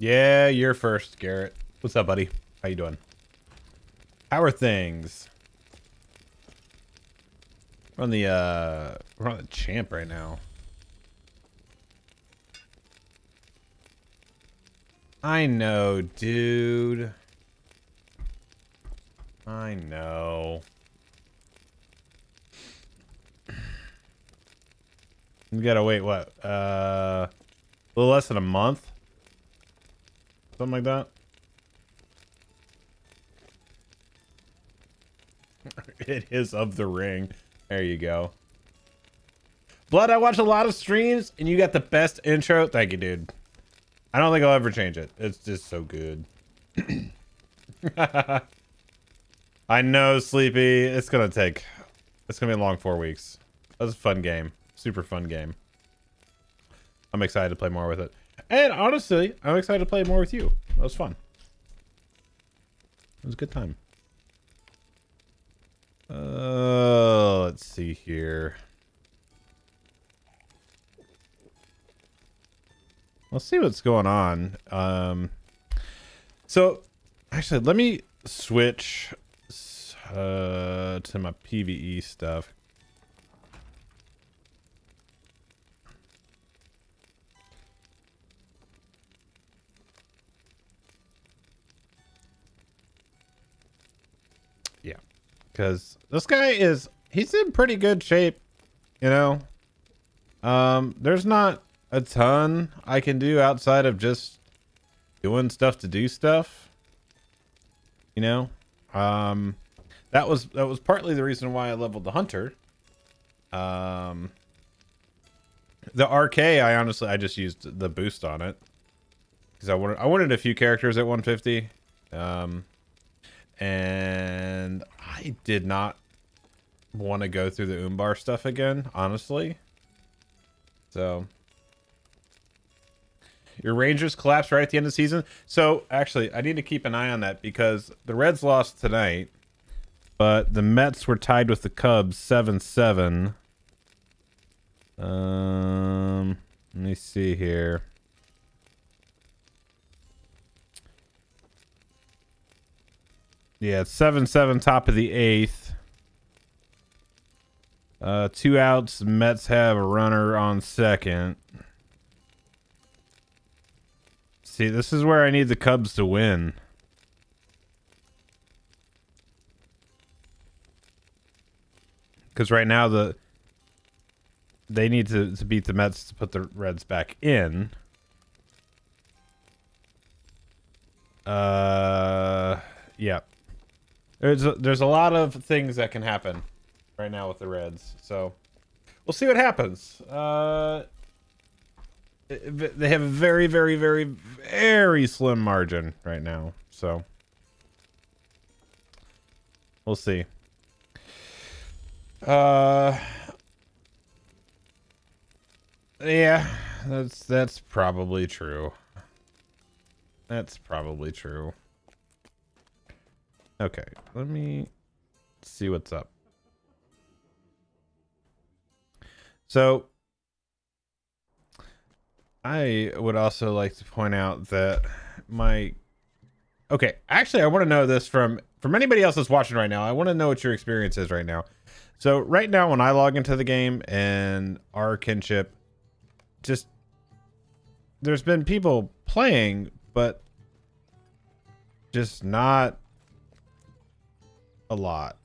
Yeah, you're first, Garrett. What's up, buddy? How you doing? How are things? We're on the champ right now. I know, dude. I know. You gotta wait, what? A little less than a month? Something like that? It is of the ring. There you go. Blood, I watched a lot of streams, and you got the best intro. Thank you, dude. I don't think I'll ever change it. It's just so good. I know, Sleepy. It's gonna be a long 4 weeks. That's a fun game. Super fun game. I'm excited to play more with it. And honestly, I'm excited to play more with you. That was fun. It was a good time. Let's see here. Let's see what's going on. So actually, let me switch to my PvE stuff. Yeah, because this guy he's in pretty good shape, you know. There's not a ton I can do outside of just doing stuff to do stuff, you know. That was partly the reason why I leveled the hunter. The RK, I just used the boost on it because I wanted a few characters at 150. And I did not want to go through the Umbar stuff again, honestly. So your Rangers collapsed right at the end of the season. So actually, I need to keep an eye on that because the Reds lost tonight, but the Mets were tied with the Cubs 7-7. Let me see here. Yeah, it's 7-7, top of the 8th. 2 outs. Mets have a runner on second. See, this is where I need the Cubs to win. Because right now they need to beat the Mets to put the Reds back in. Yeah. There's a lot of things that can happen right now with the Reds, so we'll see what happens. They have a very, very, very, very slim margin right now, so we'll see. Yeah, that's probably true. That's probably true. Okay, let me see what's up. So I would also like to point out that okay, actually I want to know this from anybody else that's watching right now. I want to know what your experience is right now. So right now when I log into the game and our kinship, just there's been people playing, but just not a lot.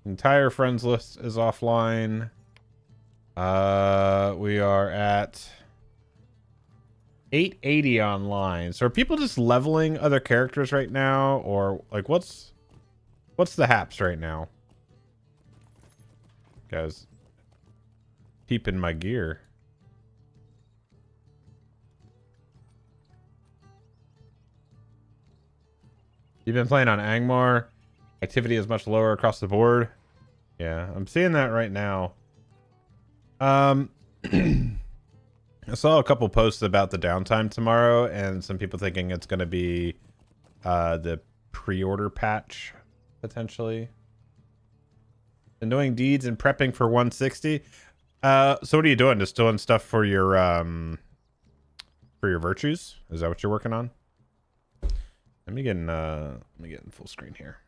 Entire friends list is offline. We are at 880 online. So are people just leveling other characters right now, or like what's the haps right now? Guys, peeping my gear. You've been playing on Angmar. Activity is much lower across the board. Yeah, I'm seeing that right now. I saw a couple posts about the downtime tomorrow, and some people thinking it's going to be the pre-order patch potentially. And doing deeds and prepping for 160. So what are you doing? Just doing stuff for your virtues? Is that what you're working on? Let me get in full screen here.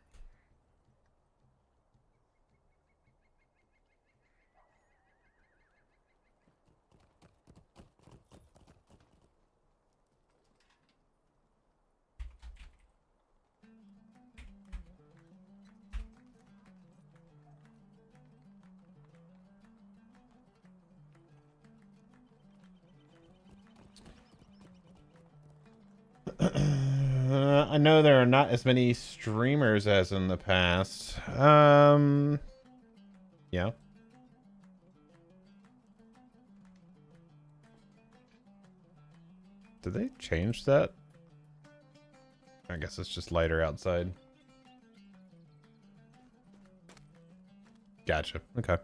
I know there are not as many streamers as in the past. Yeah. Did they change that? I guess it's just lighter outside. Gotcha. Okay.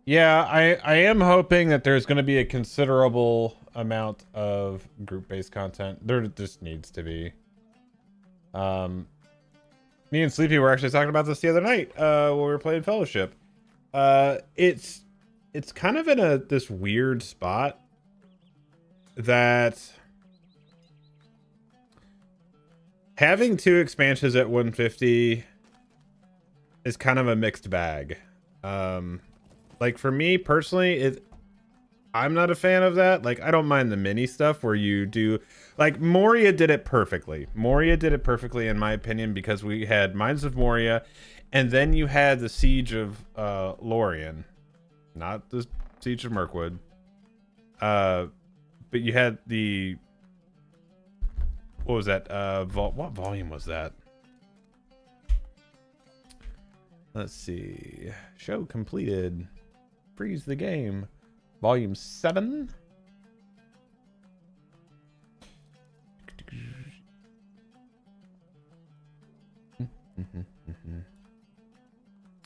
Yeah, I am hoping that there's going to be a considerable amount of group-based content. There just needs to be. Me and Sleepy were actually talking about this the other night when we were playing Fellowship. It's kind of in this weird spot that having 2 expansions at 150 is kind of a mixed bag. Like for me personally, I'm not a fan of that. Like I don't mind the mini stuff where you do, like Moria did it perfectly. Moria did it perfectly in my opinion because we had Mines of Moria, and then you had the Siege of Lorien, not the Siege of Mirkwood. But you had the, what was that? What volume was that? Let's see. Show completed. Freeze the game. Volume 7.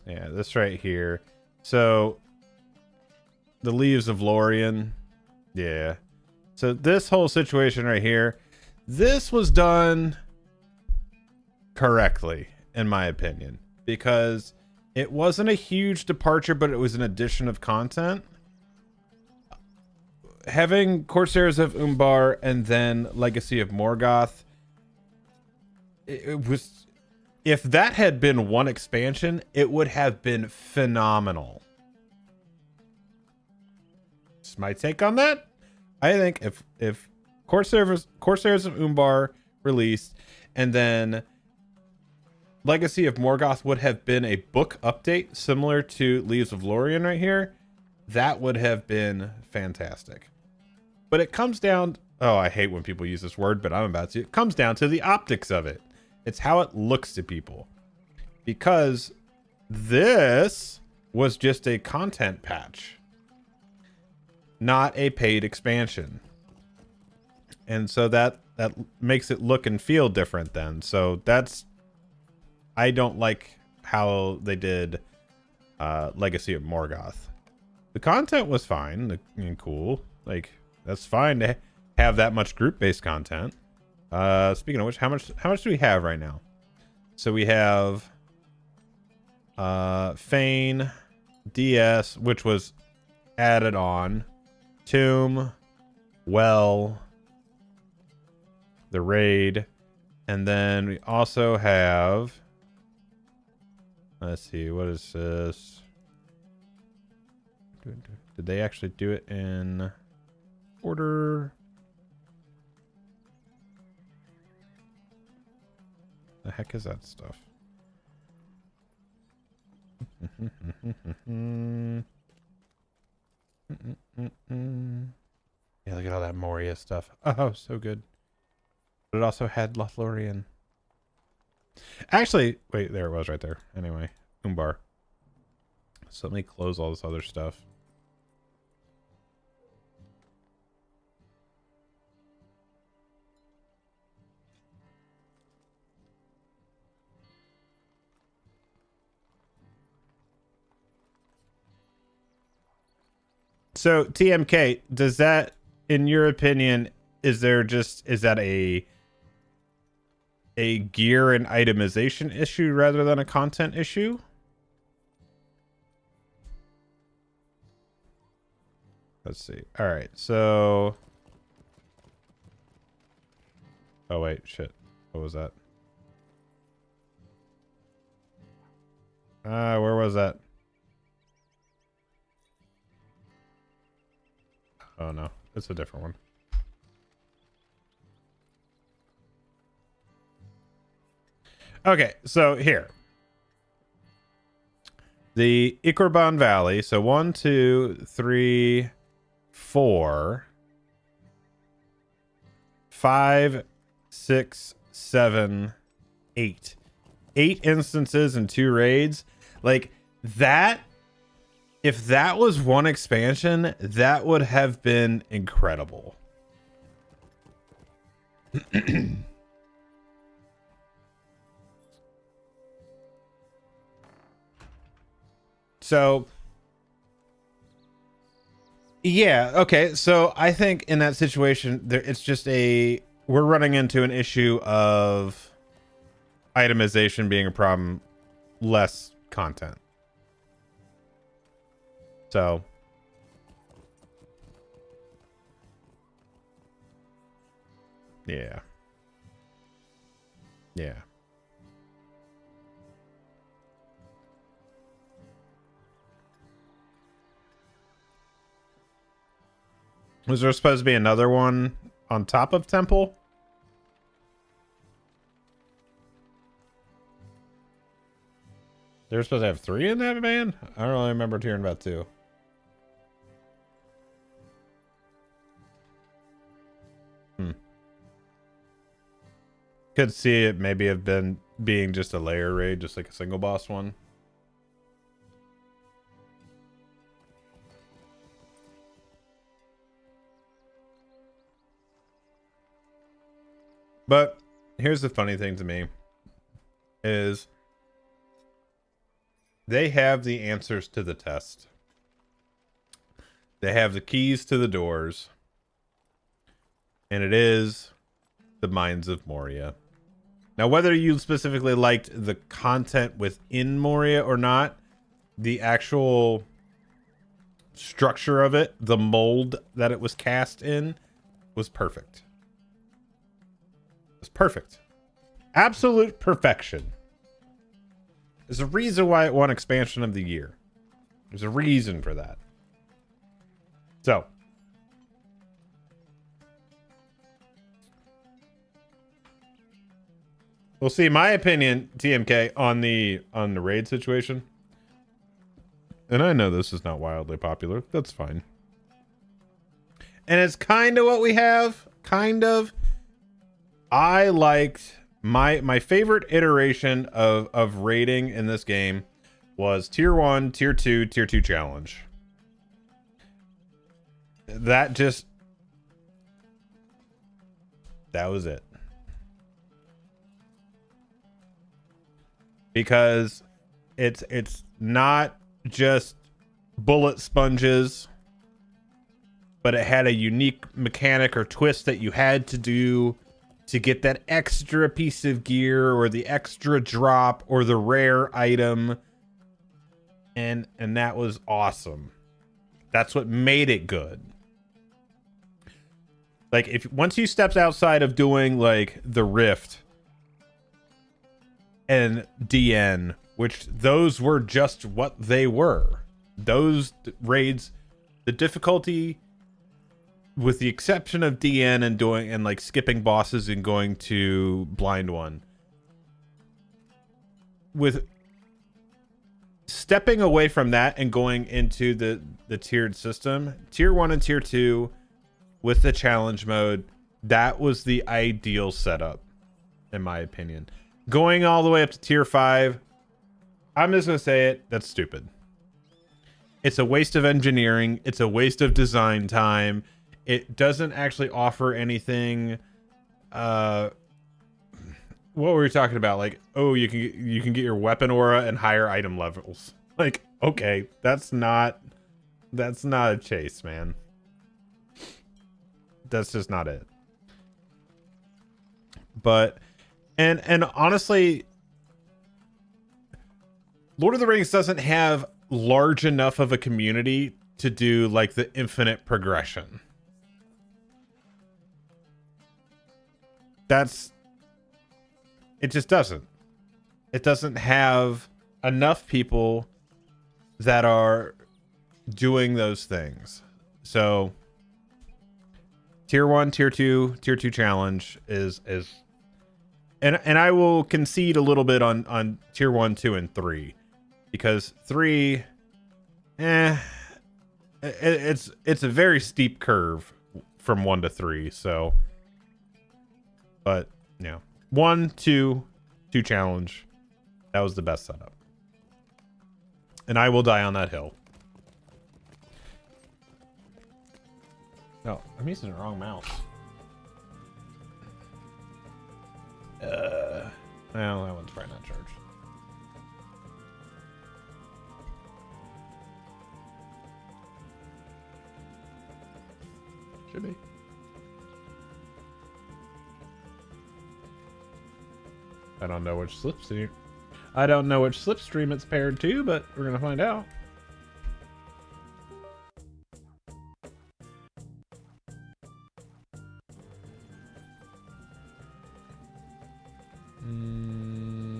Yeah, this right here. So, the Leaves of Lorien. Yeah. So, this whole situation right here, this was done correctly, in my opinion. Because it wasn't a huge departure, but it was an addition of content. Having Corsairs of Umbar and then Legacy of Morgoth, it was, if that had been one expansion, it would have been phenomenal. It's my take on that. I think if Corsairs of Umbar released and then Legacy of Morgoth would have been a book update similar to Leaves of Lorien right here, that would have been fantastic. But it comes down, oh, I hate when people use this word, but I'm about to. It comes down to the optics of it. It's how it looks to people. Because this was just a content patch, not a paid expansion. And so that makes it look and feel different then. So that's, I don't like how they did Legacy of Morgoth. The content was fine and cool. Like, that's fine to have that much group-based content. Speaking of which, how much do we have right now? So we have Fane, DS, which was added on, Tomb, Well, the Raid, and then we also have, let's see, what is this? Did they actually do it in order? The heck is that stuff? Yeah, look at all that Moria stuff. Oh, so good. But it also had Lothlorien. Actually, wait, there it was right there. Anyway, Umbar. So let me close all this other stuff. So TMK, does that, in your opinion, is that a gear and itemization issue rather than a content issue. Let's see. All right, so... Oh, wait, shit. What was that? Where was that? Oh, no. It's a different one. Okay, so here. The Ikorban Valley. So 1, 2, 3, 4, 5, 6, 7, 8. 8 instances and 2 raids. Like, that... If that was one expansion, that would have been incredible. So, yeah, okay. So I think in that situation, it's just we're running into an issue of itemization being a problem, less content. So, yeah. Yeah. Was there supposed to be another one on top of Temple? They were supposed to have 3 in that band? I don't really remember hearing about 2. Could see it maybe have been being just a layer raid, just like a single boss one. But here's the funny thing to me is they have the answers to the test. They have the keys to the doors. And it is the Mines of Moria. Now, whether you specifically liked the content within Moria or not, the actual structure of it, the mold that it was cast in, was perfect. It was perfect. Absolute perfection. There's a reason why it won Expansion of the Year. There's a reason for that. So, we'll see. My opinion, TMK, on the raid situation. And I know this is not wildly popular. That's fine. And it's kind of what we have. Kind of. I liked my favorite iteration of raiding in this game was tier 1, tier 2, tier 2 challenge. That was it. Because it's not just bullet sponges, but it had a unique mechanic or twist that you had to do to get that extra piece of gear or the extra drop or the rare item. And that was awesome. That's what made it good. Like, once you stepped outside of doing like the Rift and DN, which those were just what they were. Those raids, the difficulty, with the exception of DN and doing and like skipping bosses and going to blind one, with stepping away from that and going into the tiered system, tier 1 and tier 2 with the challenge mode, that was the ideal setup in my opinion. Going all the way up to tier 5, I'm just gonna say it, that's stupid. It's a waste of engineering. It's a waste of design time. It doesn't actually offer anything. What were we talking about? Like, oh, you can get your weapon aura and higher item levels. Like, okay, that's not a chase, man. That's just not it. But And honestly, Lord of the Rings doesn't have large enough of a community to do like the infinite progression. It just doesn't. It doesn't have enough people that are doing those things. So tier 1, tier 2 challenge is and I will concede a little bit on tier 1, 2 and 3 because 3 it's a very steep curve from 1 to 3, so but yeah. 1, 2 challenge. That was the best setup. And I will die on that hill. No, I'm using the wrong mouse. Well, that one's probably not charged. Should be. I don't know which slipstream. I don't know which slipstream it's paired to, but we're gonna find out.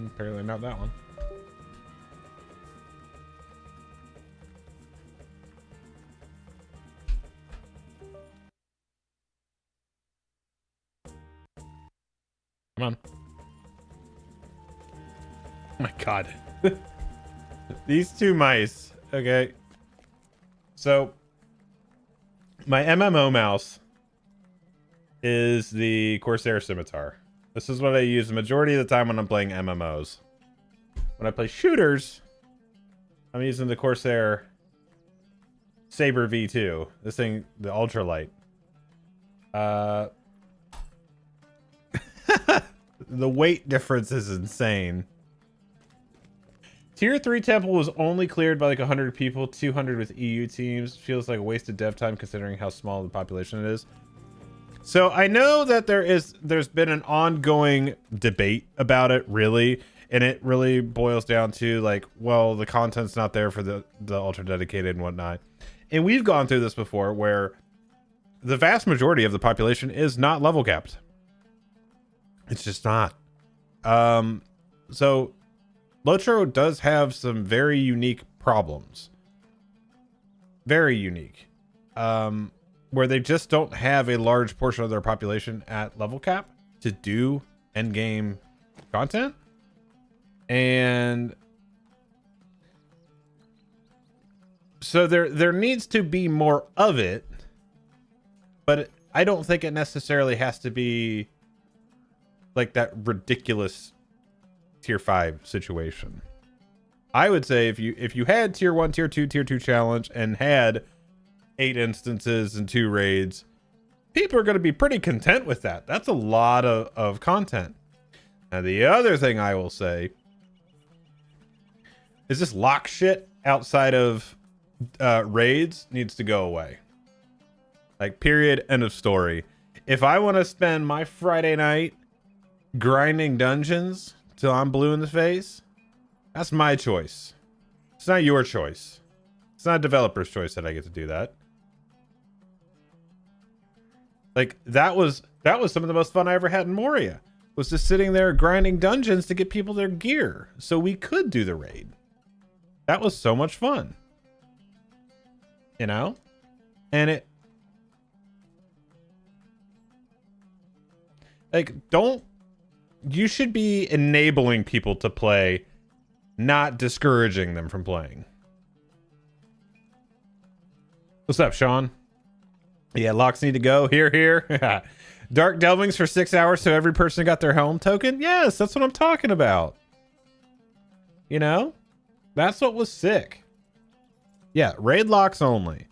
Apparently not that one. Come on. Oh my god. These two mice. Okay. So my MMO mouse is the Corsair Scimitar. This is what I use the majority of the time when I'm playing MMOs. When I play shooters, I'm using the Corsair Saber V2. This thing, the ultralight. The weight difference is insane. Tier 3 temple was only cleared by like 100 people, 200 with EU teams. Feels like a wasted dev time considering how small the population it is. So I know that there's been an ongoing debate about it, really, and it really boils down to like, well, the content's not there for the ultra dedicated and whatnot. And we've gone through this before where the vast majority of the population is not level capped. It's just not. So LOTRO does have some very unique problems. Very unique. Where they just don't have a large portion of their population at level cap to do endgame content. And so there needs to be more of it, but I don't think it necessarily has to be like that ridiculous tier 5 situation. I would say if you had tier 1, tier 2 challenge and had 8 instances and 2 raids, people are going to be pretty content with that. That's a lot of content. Now, the other thing I will say is this lock shit outside of raids needs to go away. Like, period, end of story. If I want to spend my Friday night grinding dungeons till I'm blue in the face, that's my choice. It's not your choice. It's not a developer's choice that I get to do that. Like, that was some of the most fun I ever had in Moria. Was just sitting there grinding dungeons to get people their gear so we could do the raid. That was so much fun. You know? And it, like, you should be enabling people to play, not discouraging them from playing. What's up, Sean? Yeah, locks need to go. Here. Dark Delvings for 6 hours so every person got their home token? Yes, that's what I'm talking about. You know? That's what was sick. Yeah, raid locks only.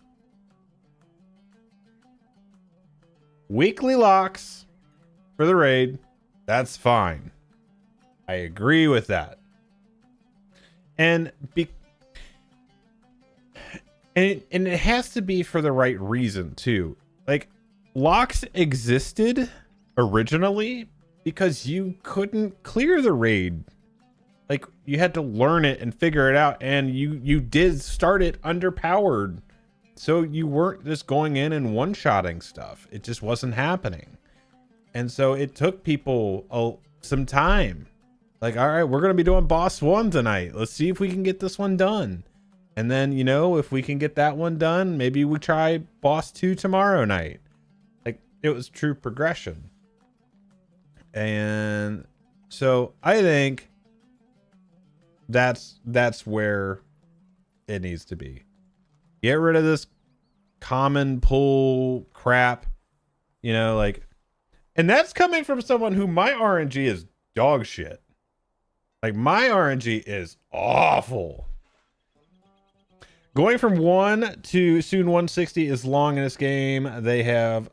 Weekly locks for the raid. That's fine. I agree with that. And it has to be for the right reason too. Like, locks existed originally because you couldn't clear the raid. Like, you had to learn it and figure it out, and you did start it underpowered. So you weren't just going in and one-shotting stuff. It just wasn't happening. And so it took people some time. Like, all right, we're going to be doing boss 1 tonight. Let's see if we can get this one done. And then, you know, if we can get that one done, maybe we try boss 2 tomorrow night. Like, it was true progression. And so I think that's where it needs to be. Get rid of this common pull crap, you know, like, and that's coming from someone who my RNG is dog shit. Like, my RNG is awful. Going from 1 to soon 160 is long in this game. They have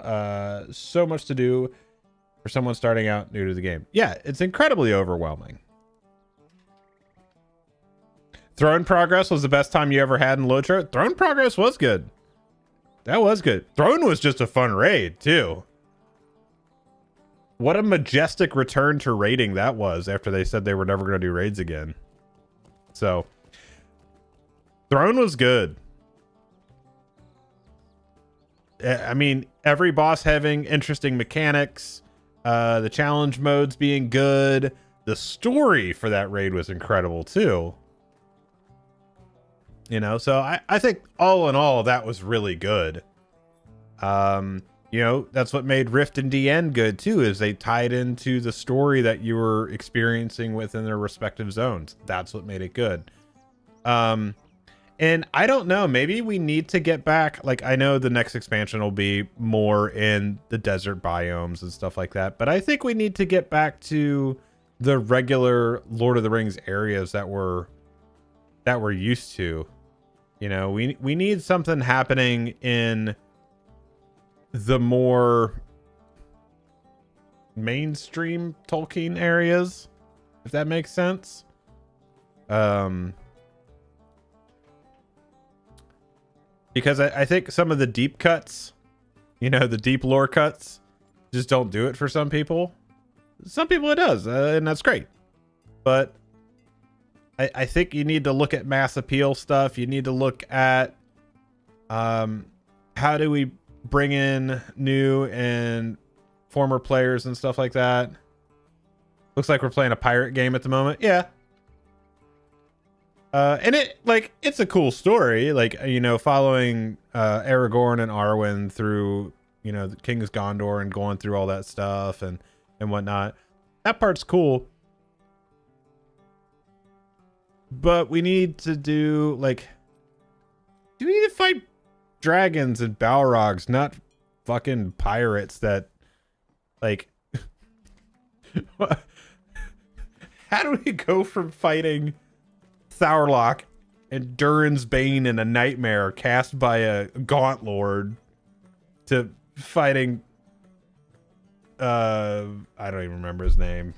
so much to do for someone starting out new to the game. Yeah, it's incredibly overwhelming. Throne Progress was the best time you ever had in LOTRO. Throne Progress was good. That was good. Throne was just a fun raid, too. What a majestic return to raiding that was after they said they were never going to do raids again. So, Throne was good. I mean, every boss having interesting mechanics, the challenge modes being good. The story for that raid was incredible, too. You know, so I think all in all, that was really good. You know, that's what made Rift and DN good too, is they tied into the story that you were experiencing within their respective zones. That's what made it good. And I don't know, maybe we need to get back, like, I know the next expansion will be more in the desert biomes and stuff like that, but I think we need to get back to the regular Lord of the Rings areas that we're used to. You know, we need something happening in the more mainstream Tolkien areas, if that makes sense. Because I think some of the deep cuts, you know, the deep lore cuts, just don't do it for some people. Some people it does, and that's great. But I think you need to look at mass appeal stuff. You need to look at how do we bring in new and former players and stuff like that. Looks like we're playing a pirate game at the moment. Yeah. And it's a cool story. Like, you know, following Aragorn and Arwen through, you know, the King's Gondor and going through all that stuff and whatnot. That part's cool. But we need to do, like, do we need to fight dragons and Balrogs, not fucking pirates that, like, how do we go from fighting Thaurlach and Durin's Bane in a nightmare cast by a Gaunt Lord to fighting, I don't even remember his name.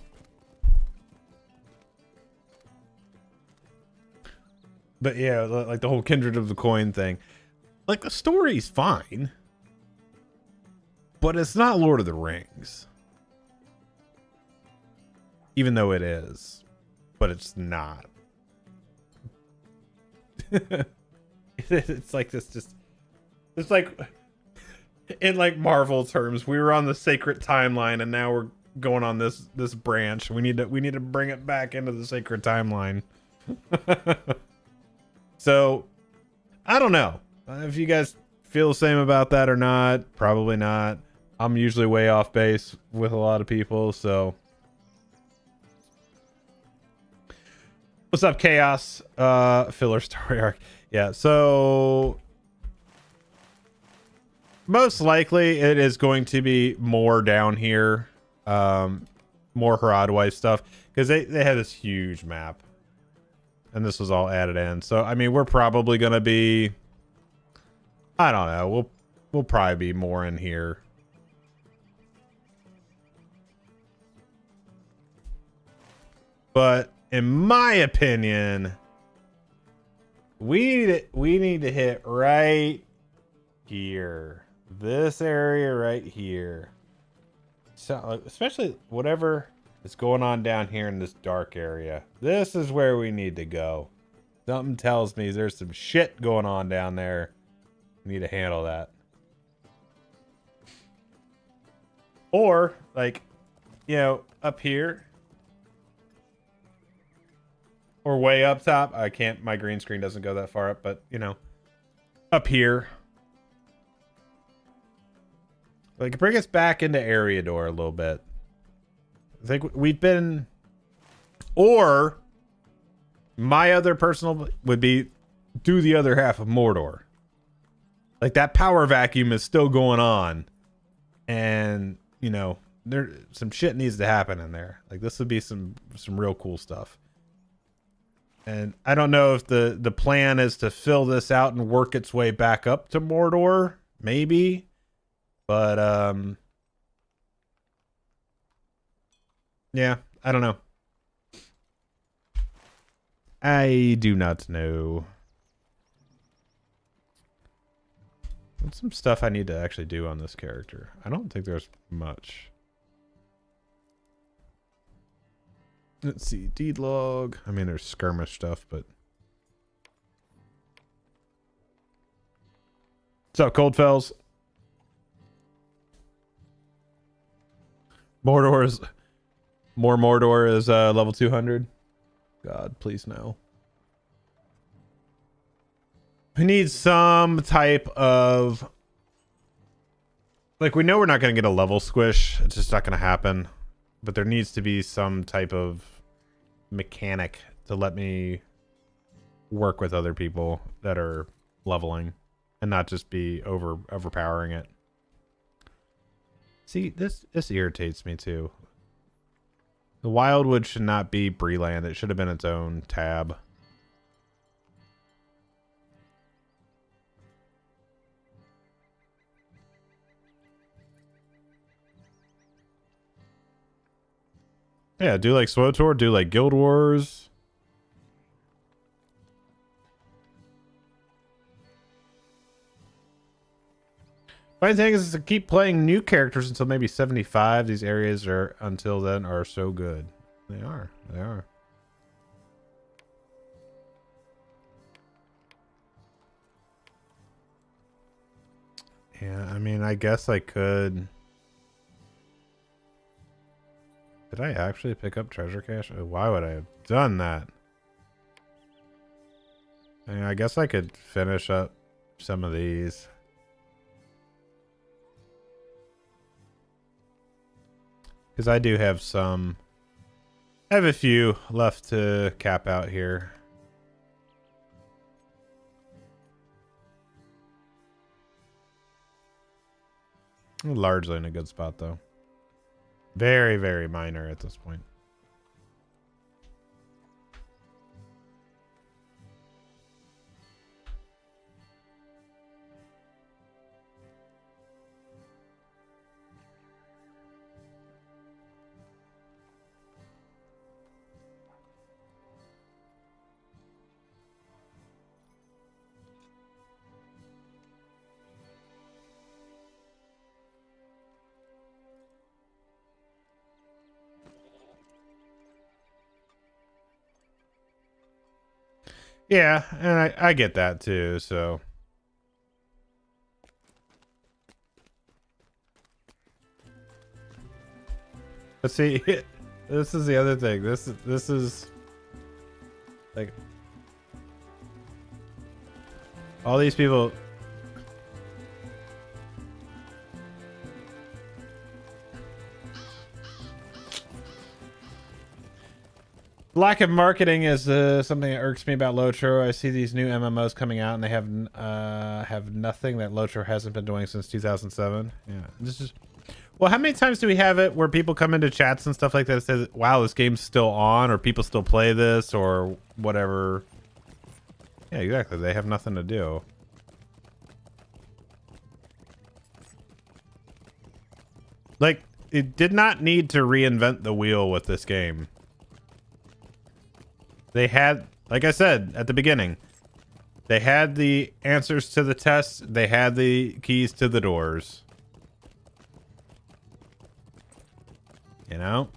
But yeah, like the whole Kindred of the Coin thing. Like, the story's fine, but it's not Lord of the Rings. Even though it is, but it's not. It's like this, just, it's like, in like Marvel terms, we were on the sacred timeline and now we're going on this branch. We need to bring it back into the sacred timeline. So, I don't know if you guys feel the same about that or not. Probably not. I'm usually way off base with a lot of people, so. What's up, Chaos? Filler story arc. Yeah, so most likely it is going to be more down here. More Haradway stuff. Because they have this huge map. And this was all added in. So, I mean, we're probably going to be, I don't know. We'll probably be more in here. But in my opinion, we need to hit right here. This area right here. So, especially whatever is going on down here in this dark area. This is where we need to go. Something tells me there's some shit going on down there. We need to handle that. Or, like, you know, up here. Or way up top. I can't, my green screen doesn't go that far up, but, you know, up here. Like, bring us back into Area Door a little bit. I think we've been... Or, my other personal would be do the other half of Mordor. Like, that power vacuum is still going on. And, you know, there some shit needs to happen in there. Like, this would be some real cool stuff. And I don't know if the plan is to fill this out and work its way back up to Mordor. Maybe. But, yeah, I don't know. I do not know. What's some stuff I need to actually do on this character? I don't think there's much. Let's see, deed log. I mean, there's skirmish stuff, but... What's up, Coldfells? Mordor is level 200. God, please no. We need some type of, like, we know we're not going to get a level squish. It's just not going to happen. But there needs to be some type of mechanic to let me work with other people that are leveling and not just be overpowering it. See, this irritates me too. The Wildwood should not be Breland. It should have been its own tab. Yeah, do like SWTOR, do like Guild Wars. Funny thing is to keep playing new characters until maybe 75. These areas are until then are so good. They are. They are. Yeah, I mean, I guess I could. Did I actually pick up treasure cache? Why would I have done that? I mean, I guess I could finish up some of these. Because I do have some. I have a few left to cap out here. Largely in a good spot, though. Very, very minor at this point. Yeah, and I get that too, so. But see, this is the other thing. This is like all these people. Lack of marketing is something that irks me about LOTRO. I see these new MMOs coming out and they have nothing that LOTRO hasn't been doing since 2007. Yeah, this is. Well, how many times do we have it where people come into chats and stuff like that and says, "Wow, this game's still on," or "People still play this," or whatever? Yeah, exactly. They have nothing to do. Like, it did not need to reinvent the wheel with this game. They had, like I said at the beginning, they had the answers to the tests. They had the keys to the doors. You know?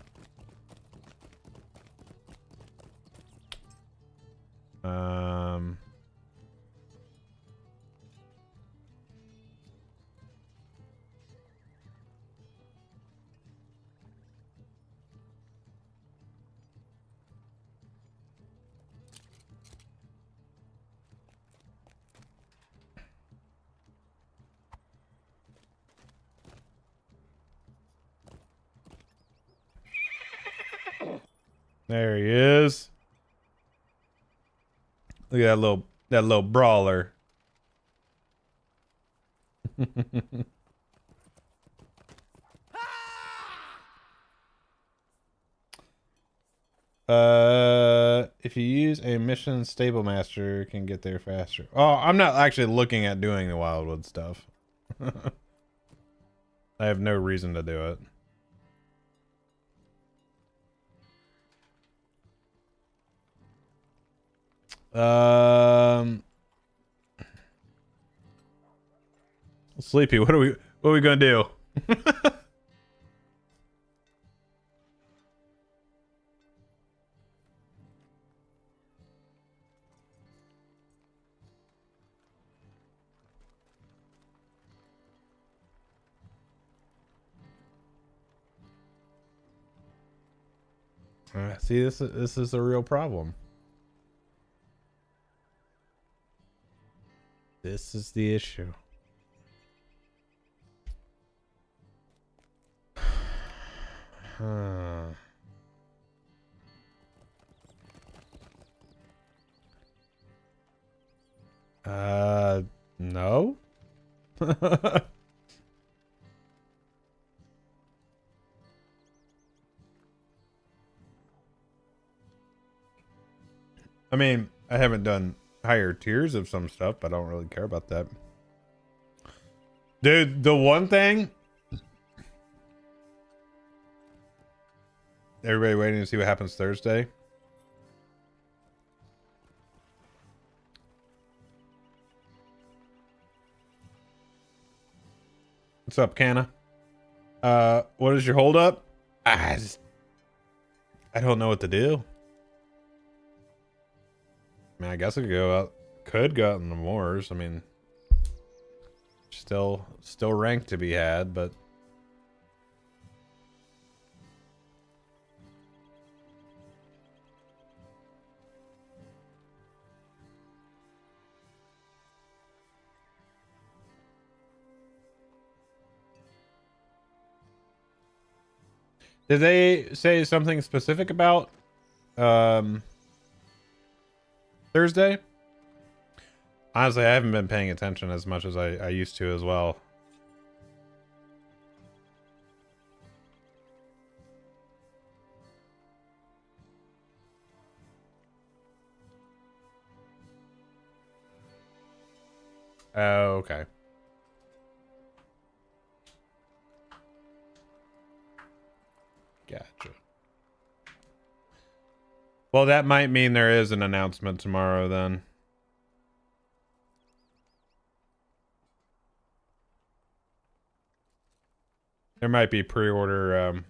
There he is. Look at that little brawler. If you use a mission, Stable Master can get there faster. Oh, I'm not actually looking at doing the Wildwood stuff. I have no reason to do it. Sleepy, what are we gonna do? See, this is a real problem. This is the issue. No. I mean, I haven't done higher tiers of some stuff, but I don't really care about that. Dude, the one thing... Everybody waiting to see what happens Thursday? What's up, Canna? What is your holdup? I don't know what to do. I mean, I guess I could go out in the moors. I mean, still ranked to be had, but did they say something specific about Thursday? Honestly, I haven't been paying attention as much as I used to as well. Oh, okay. Gotcha. Well, that might mean there is an announcement tomorrow then. There might be pre-order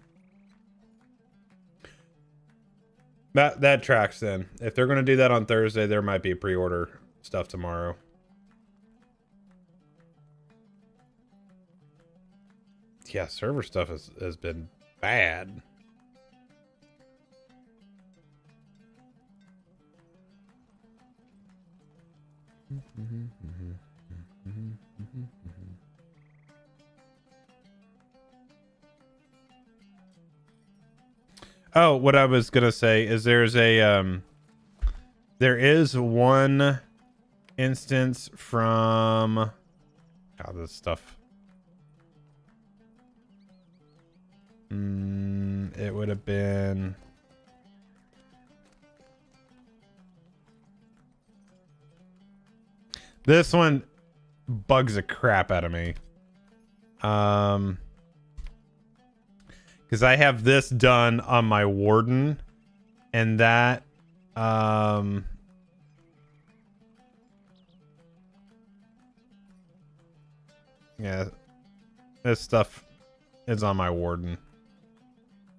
that tracks then. If they're going to do that on Thursday, there might be pre-order stuff tomorrow. Yeah, server stuff has been bad. Oh, what I was gonna say is there is one instance from this stuff. It would have been this one bugs the crap out of me. Because I have this done on my warden, and that yeah, this stuff is on my warden.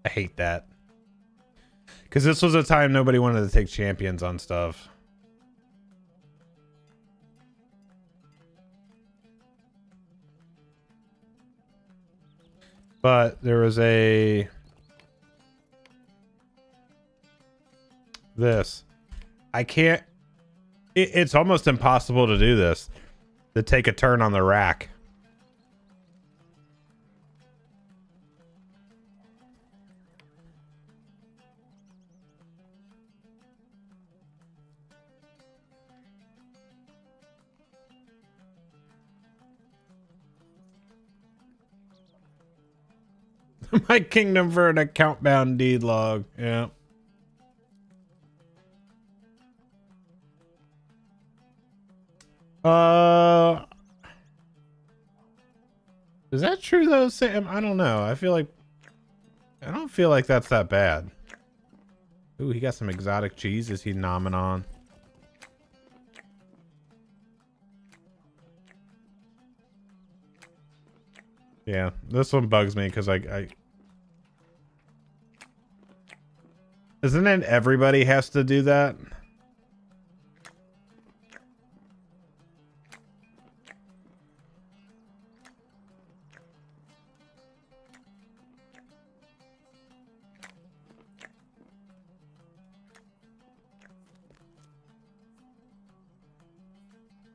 I hate that. Because this was a time nobody wanted to take champions on stuff. But there was a... This. I can't... It's almost impossible to do this. To take a turn on the rack. My kingdom for an account bound deed log. Yeah. Is that true though, Sam? I don't know. I don't feel like that's that bad. Ooh, he got some exotic cheese. Is he nomming on? Yeah, this one bugs me because I isn't it everybody has to do that?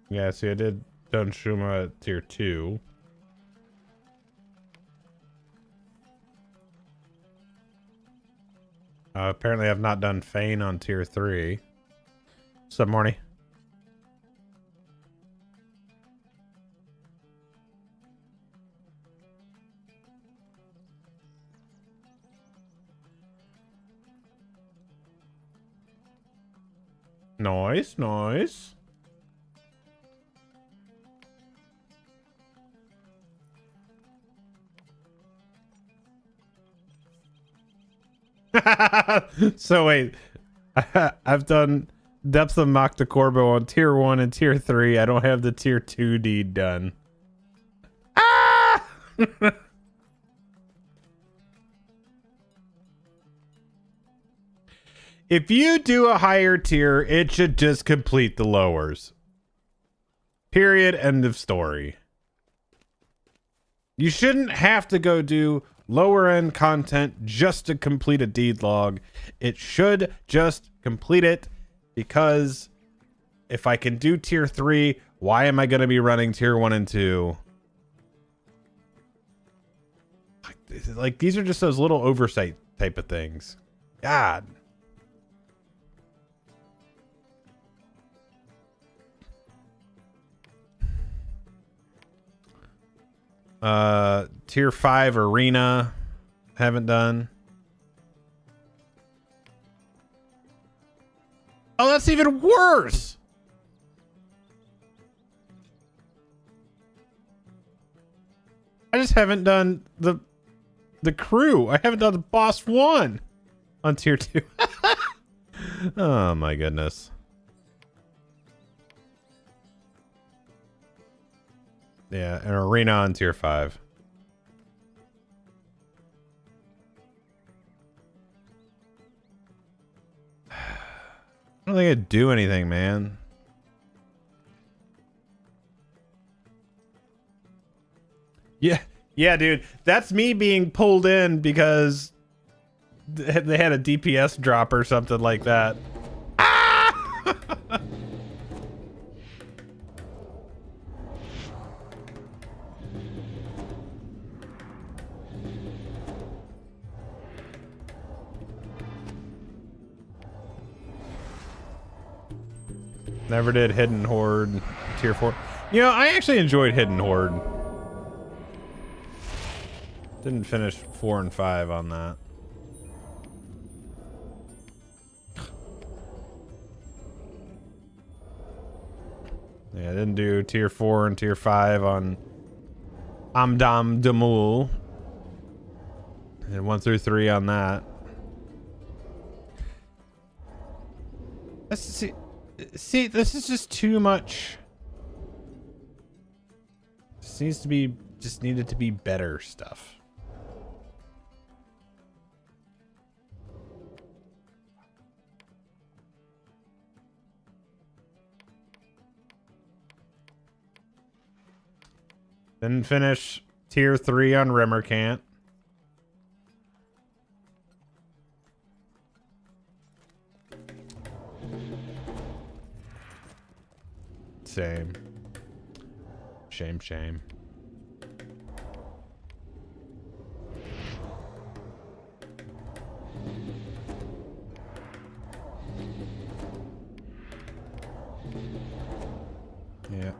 Yeah, see, I did done Shuma at tier 2. Apparently I've not done Fane on tier 3. What's up, Morny? Nice, nice. So wait, I've done Depths of Mokta Corbo on tier 1 and tier 3. I don't have the tier 2 deed done. Ah! If you do a higher tier, it should just complete the lowers. Period. End of story. You shouldn't have to go do lower end content just to complete a deed log. It should just complete it, because if I can do tier 3, why am I going to be running tier 1 and 2? Like, these are just those little oversight type of things. God. Tier 5 arena. Haven't done. Oh, that's even worse. I just haven't done the crew. I haven't done the boss 1 on tier 2. Oh my goodness. Yeah, an arena on tier 5. I don't think I'd do anything, man. Yeah, dude. That's me being pulled in because they had a DPS drop or something like that. Ah! Never did Hidden Horde tier 4. You know, I actually enjoyed Hidden Horde. Didn't finish 4 and 5 on that. Yeah, I didn't do tier 4 and tier 5 on Amdam Damul. And 1 through 3 on that. Let's see, this is just too much. This needs to be, just needed to be better stuff. Then finish tier 3 on Rimmercant. Same. Shame. Yeah.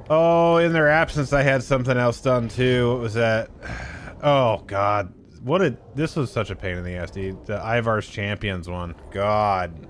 Oh, in their absence, I had something else done too. What was that? Oh God, this was such a pain in the ass, dude. The Ivar's Champions one. God.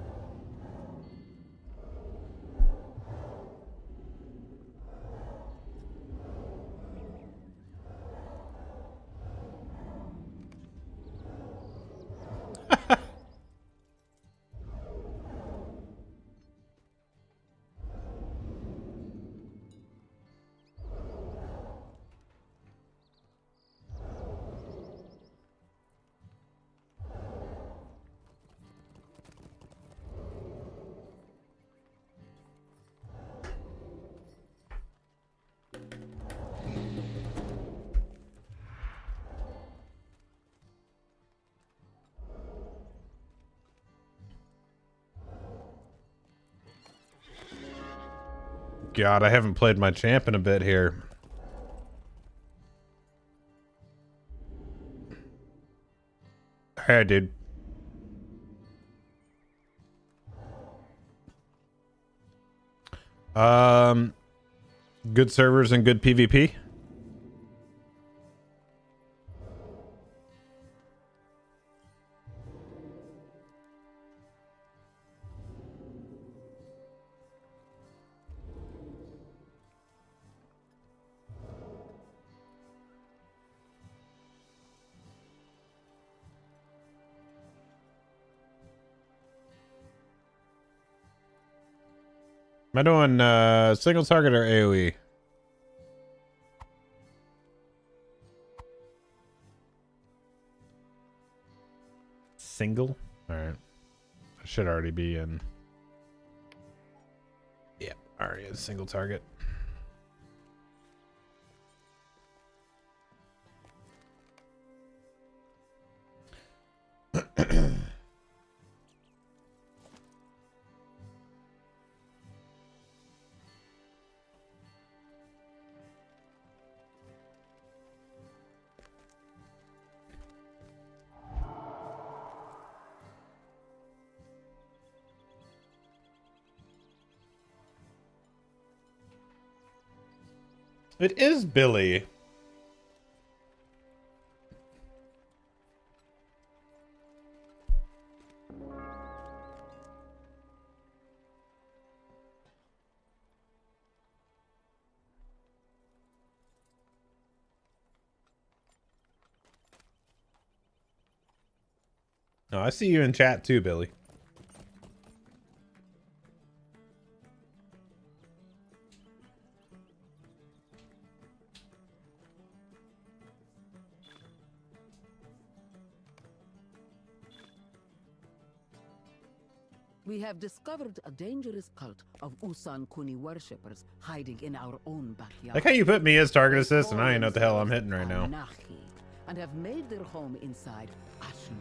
God, I haven't played my champ in a bit here. Hey, dude. Good servers and good PvP. Am I doing single target or AoE? Single? Alright. I should already be in. Yep, already a single target. It is Billy. No, I see you in chat too, Billy. We have discovered a dangerous cult of Usan Kuni worshippers hiding in our own backyard. Like how you put me as target assist and I don't even know what the hell I'm hitting right now. And have made their home inside Ashnu.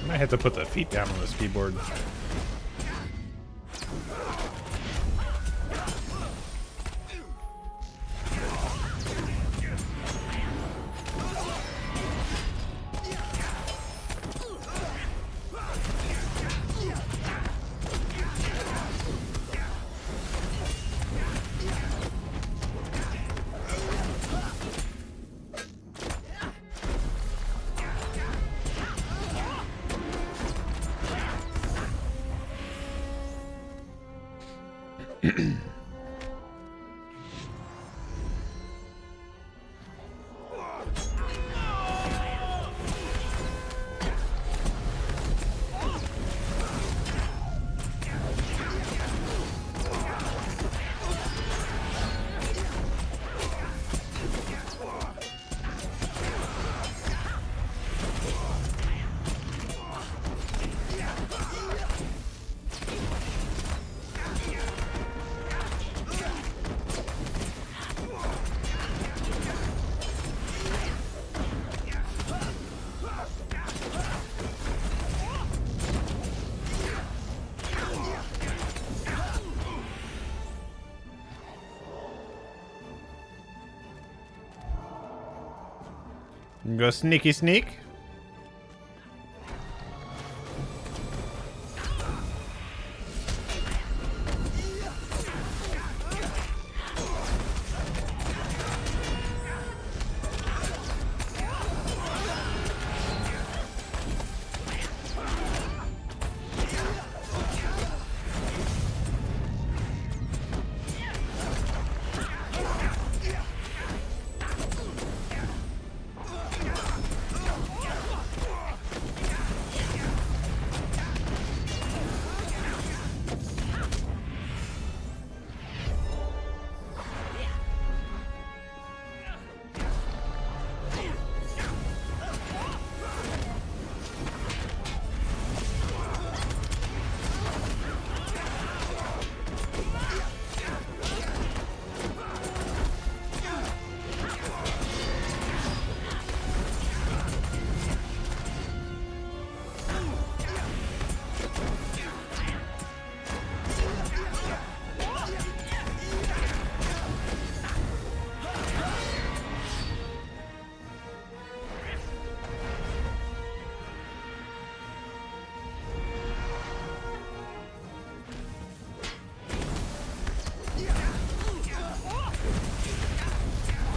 I have to put the feet down on this keyboard. Go sneaky sneak.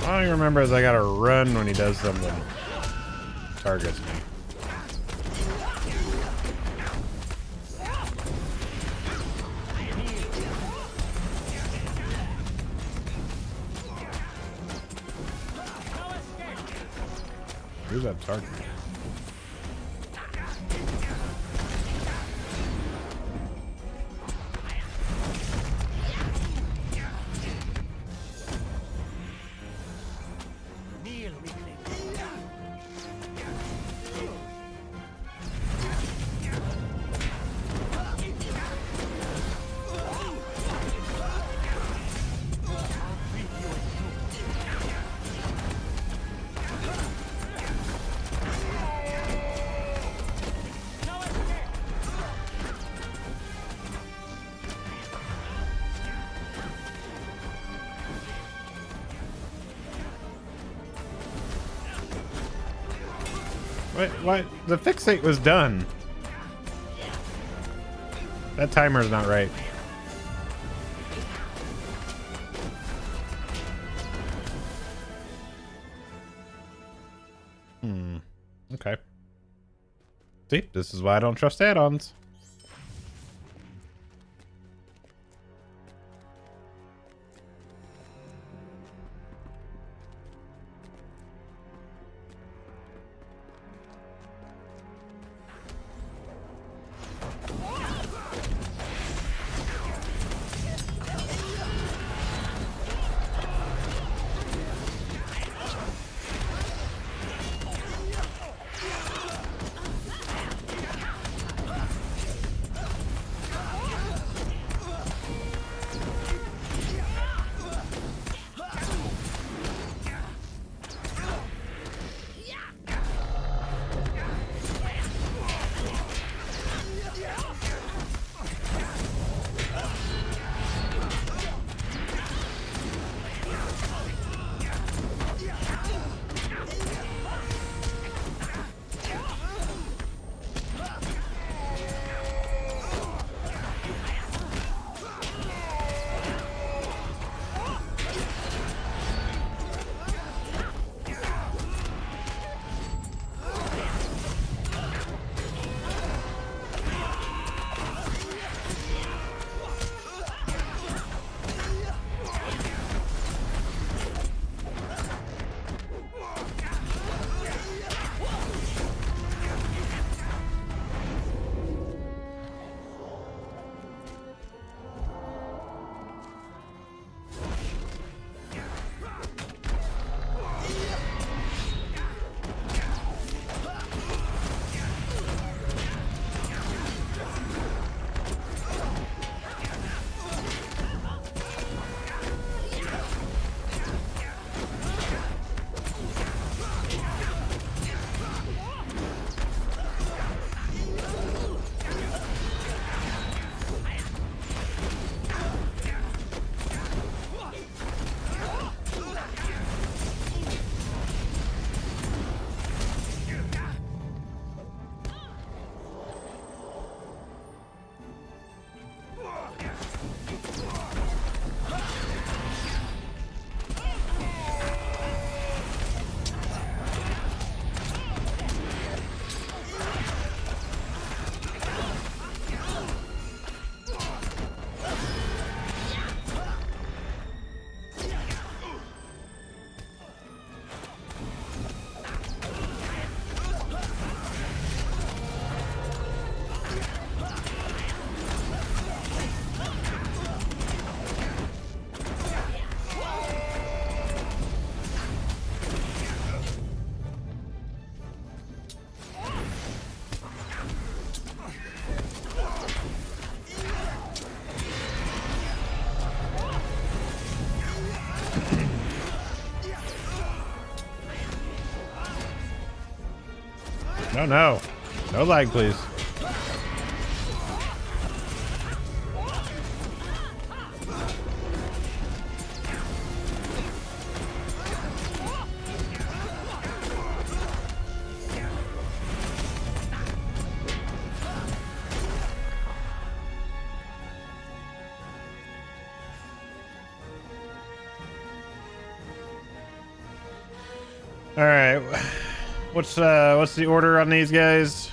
All I remember is I gotta run when he does something. Targets me. Who's that target? Wait, what? The fixate was done. That timer's not right. Okay. See, this is why I don't trust add-ons. Oh no. No lag, please. All right. What's the order on these guys?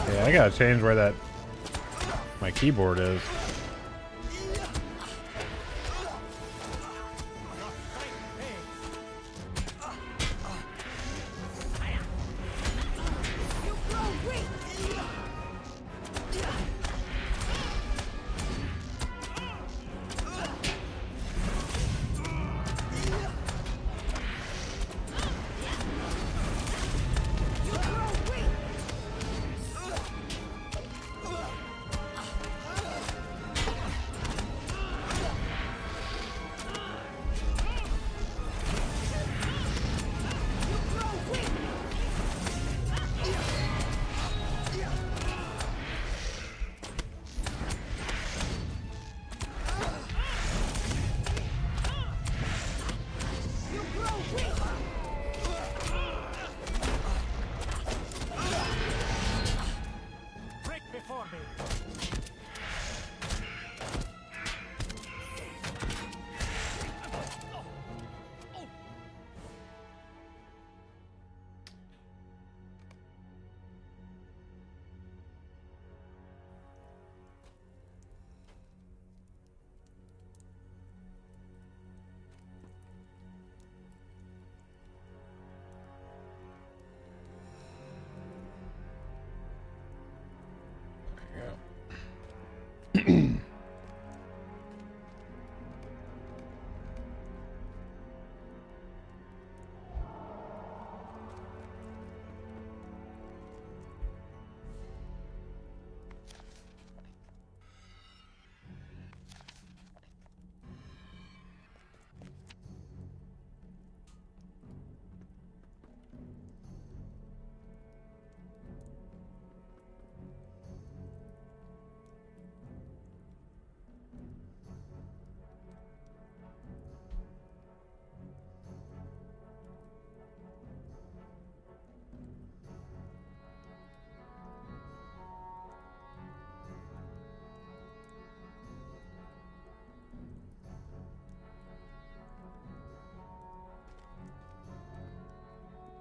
Yeah, I gotta change where that my keyboard is.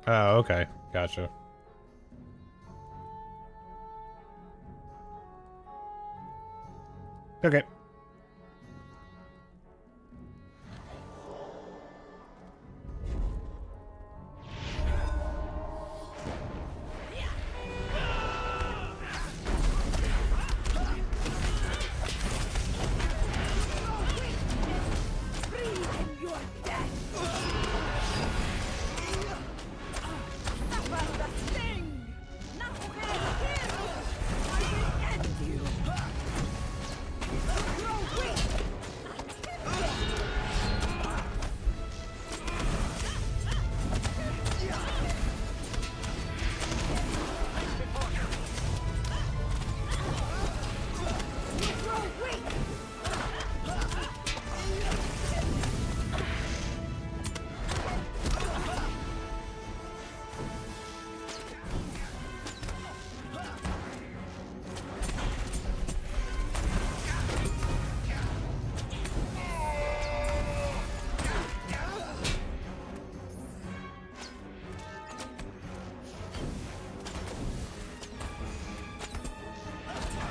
Oh, okay. Gotcha. Okay.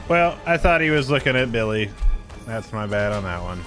Well, I thought he was looking at Billy. That's my bad on that one.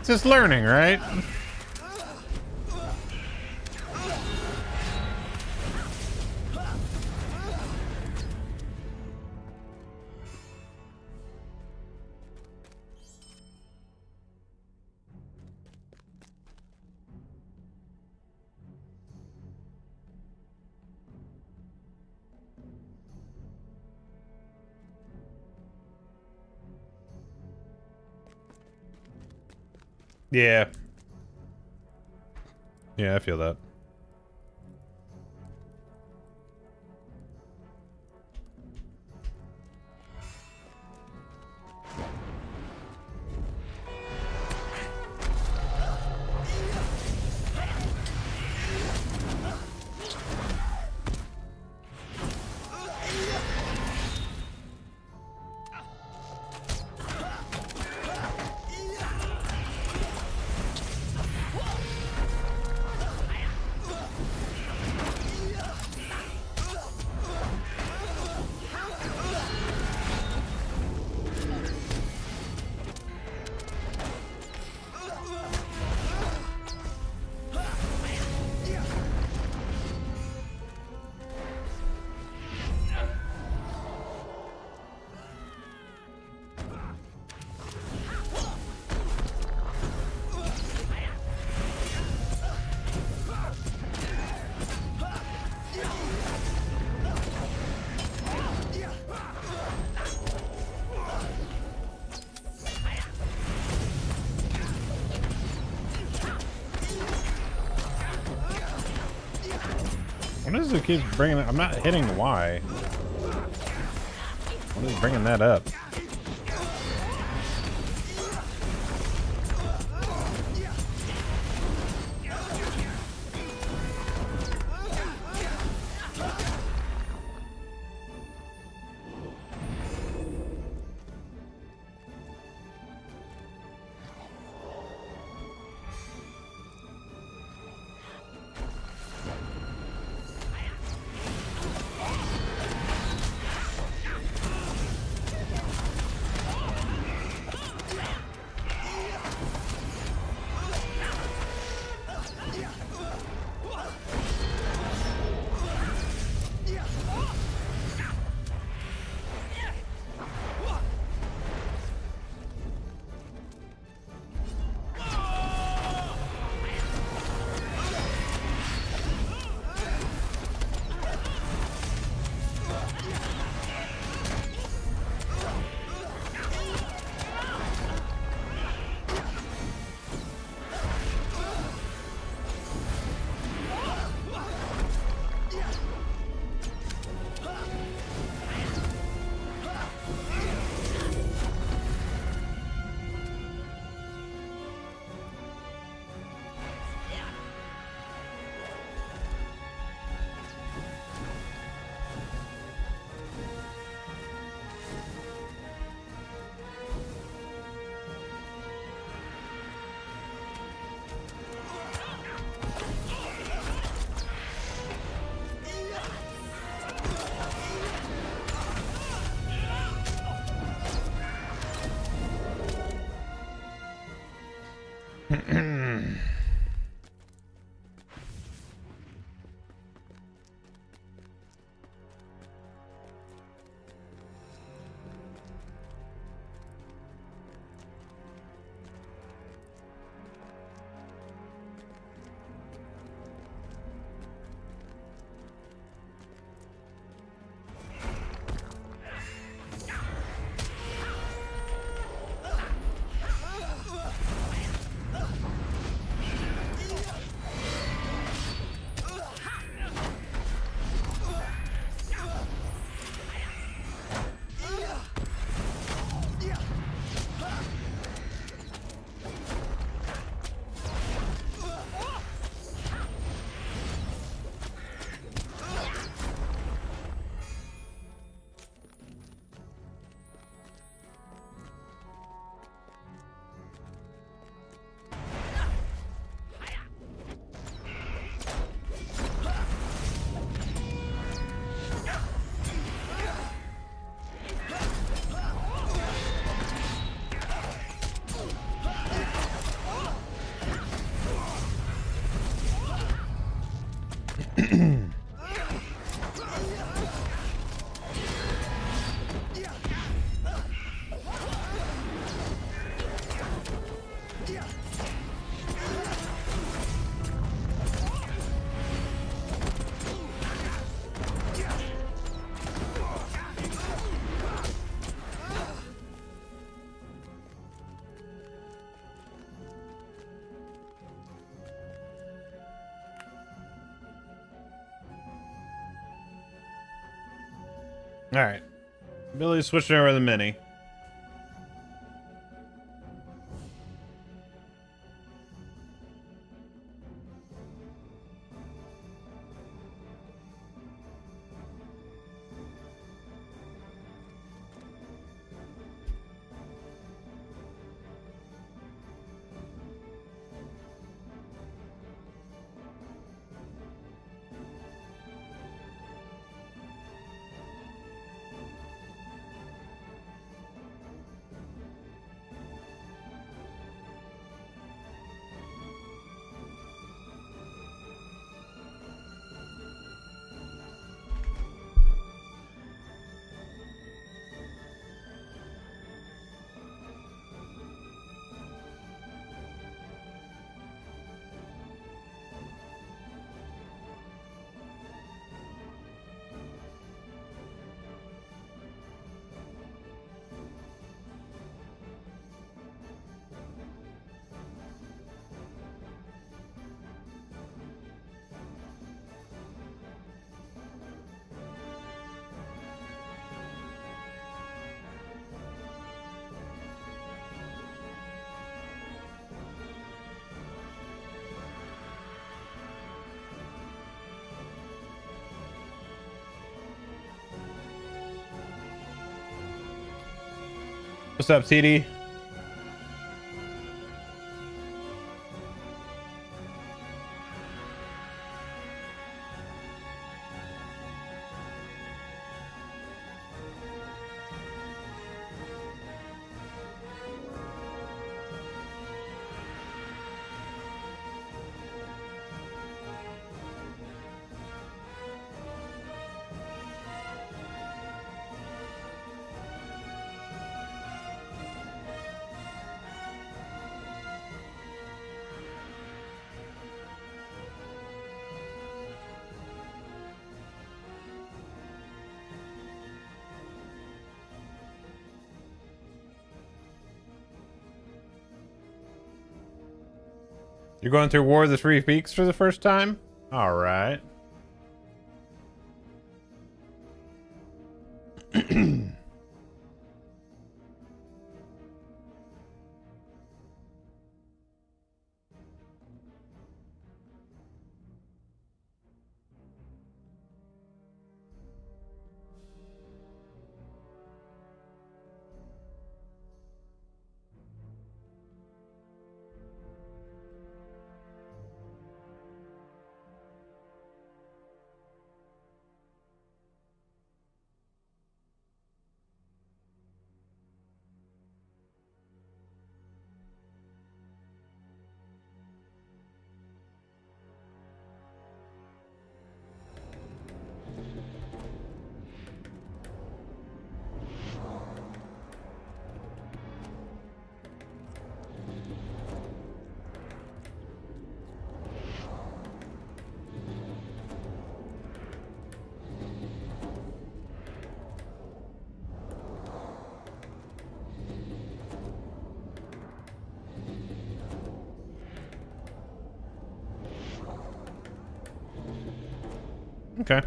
It's just learning, right? Yeah. Yeah, I feel that. What is it keeps bringing it? I'm not hitting Y. What is bringing that up? All right. Billy's switching over to the mini. What's up, TD? You're going through War of the Three Peaks for the first time? All right. Okay.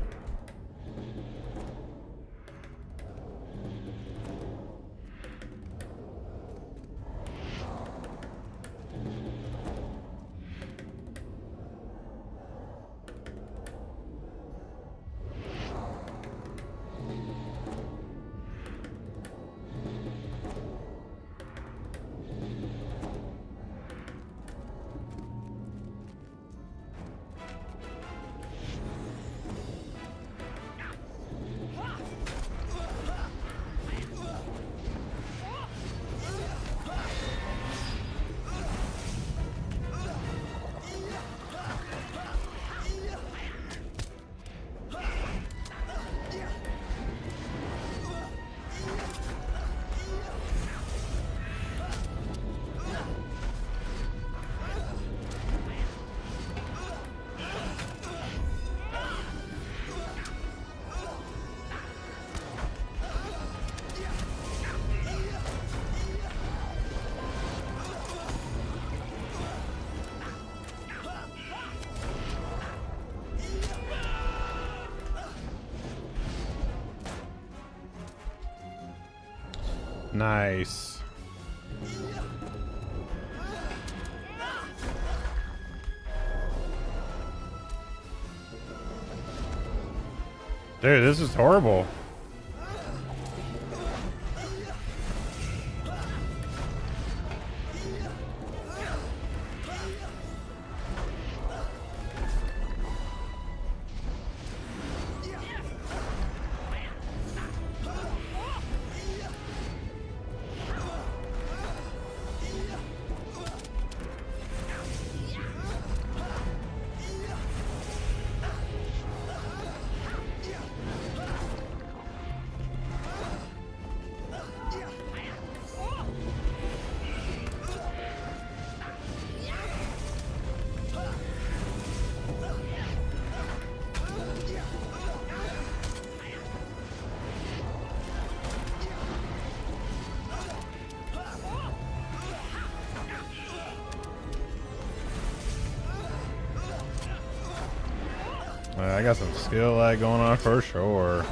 Nice. Dude, this is horrible. I got some skill lag going on for sure.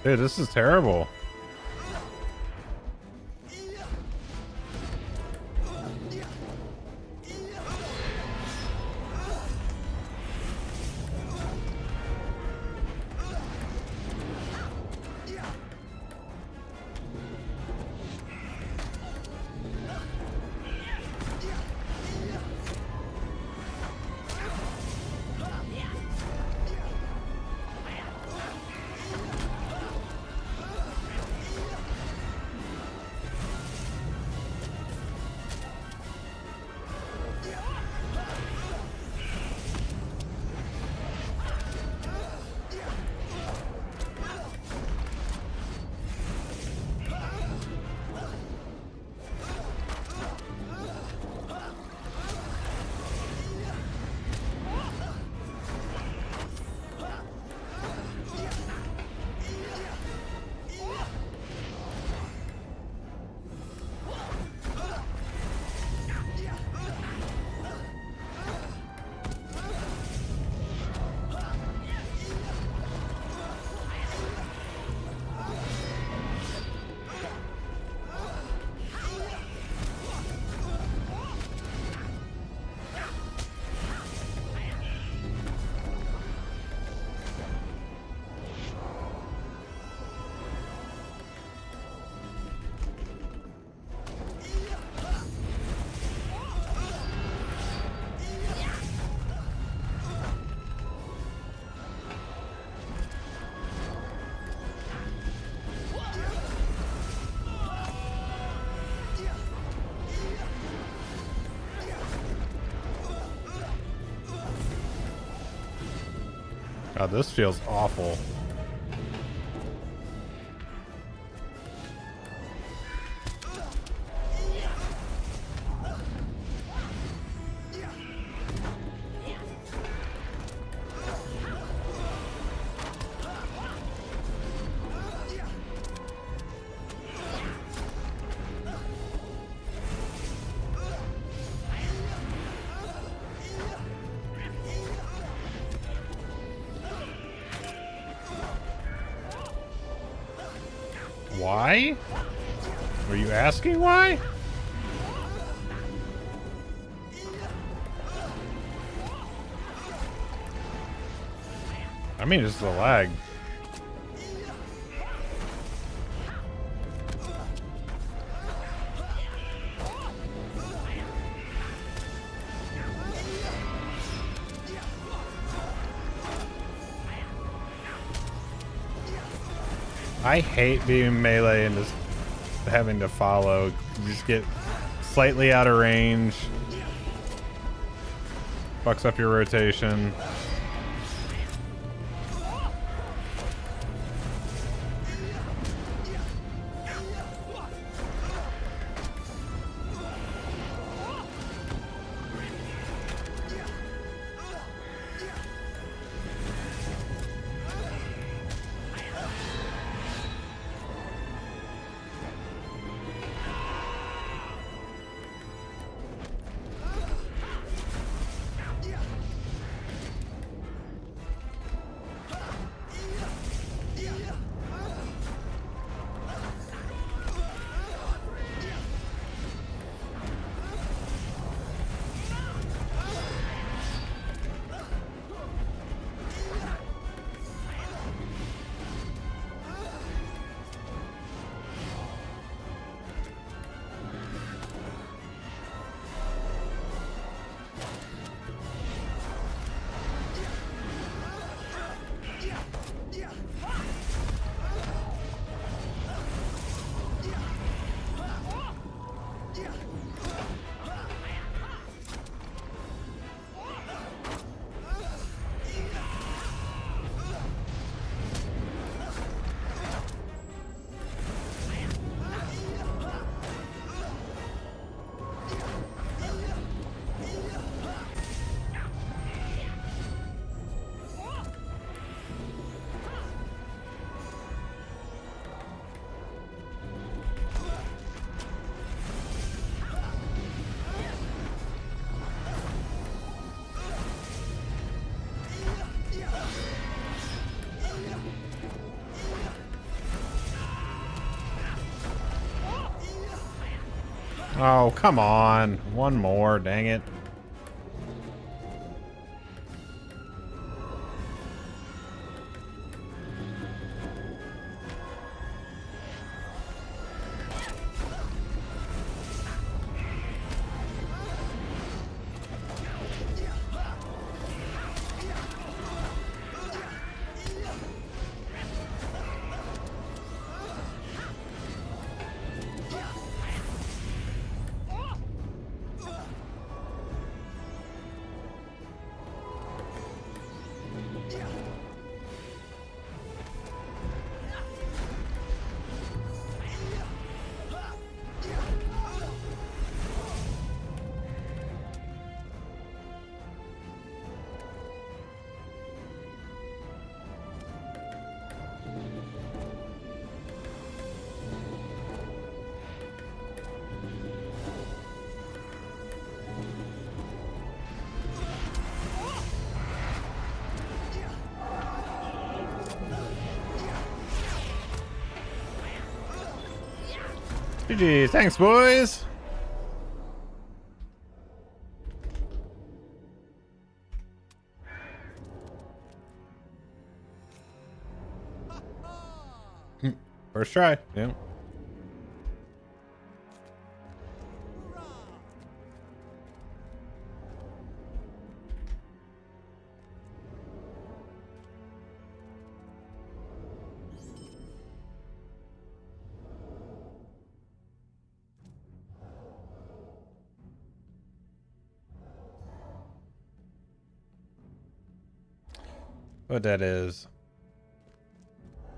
Dude, this is terrible. God, this feels awful. Why? Were you asking why? I mean, it's the lag. I hate being melee and just having to follow. You just get slightly out of range. Fucks up your rotation. Oh, come on. One more, dang it. GG, thanks, boys. First try, yeah. What that is.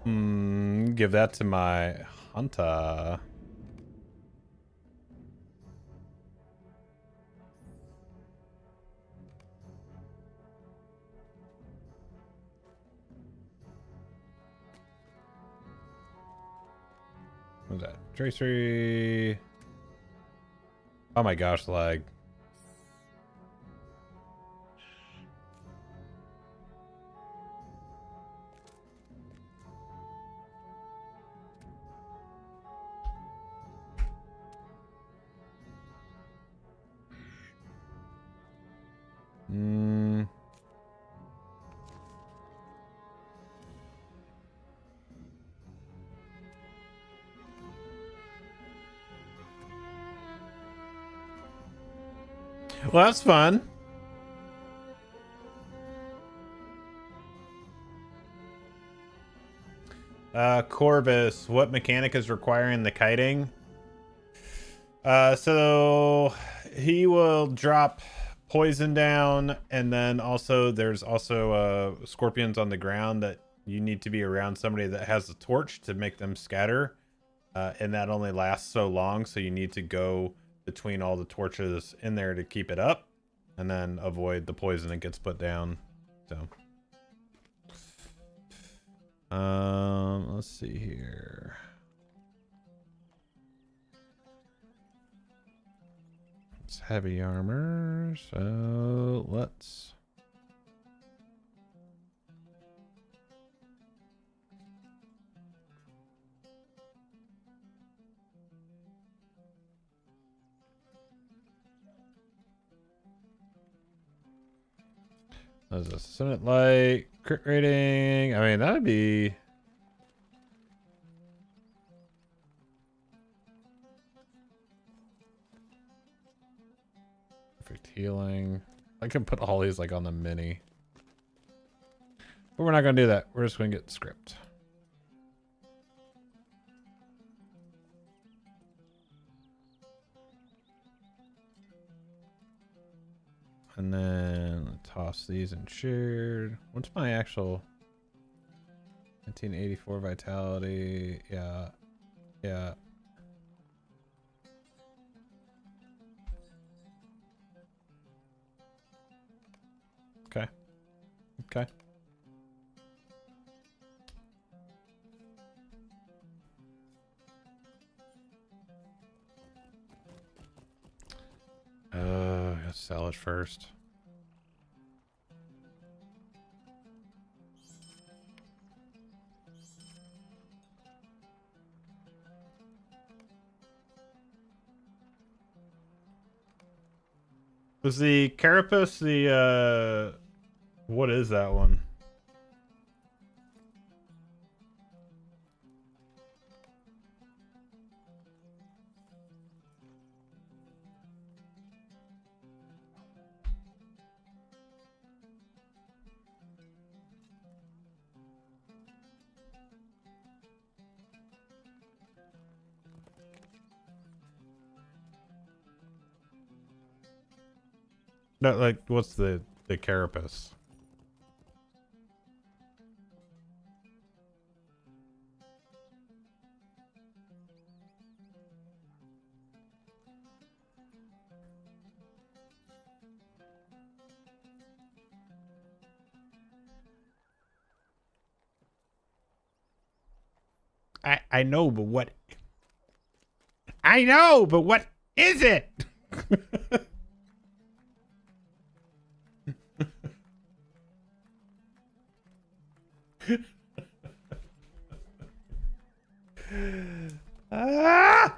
Give that to my hunter. What's that? Tracery. Oh my gosh, lag. Well, that's fun. Corvus, what mechanic is requiring the kiting? So he will drop poison down, and then also there's also scorpions on the ground that you need to be around somebody that has a torch to make them scatter, and that only lasts so long, so you need to go between all the torches in there to keep it up, and then avoid the poison that gets put down. So let's see here. It's heavy armor, so let's There's a Summit Light crit rating. I mean, that'd be perfect healing. I can put all these like on the mini, but we're not gonna do that. We're just gonna get script. And then toss these in shared. What's my actual 1984 vitality? Yeah. Yeah. Okay. Okay. Let's sell it first. Was the carapace the what is that one? No, like what's the carapace? I know, but what? I know, but what is it? Ah!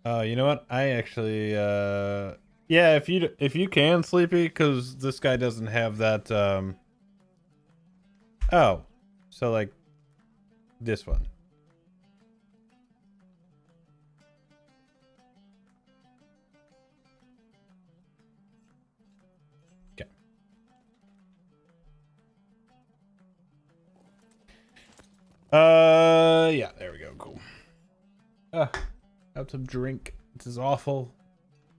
Oh, you know what? I actually, yeah, if you can, Sleepy, because this guy doesn't have that, oh, so like this one. Okay. Yeah, there we go. Cool. Out of drink. This is awful.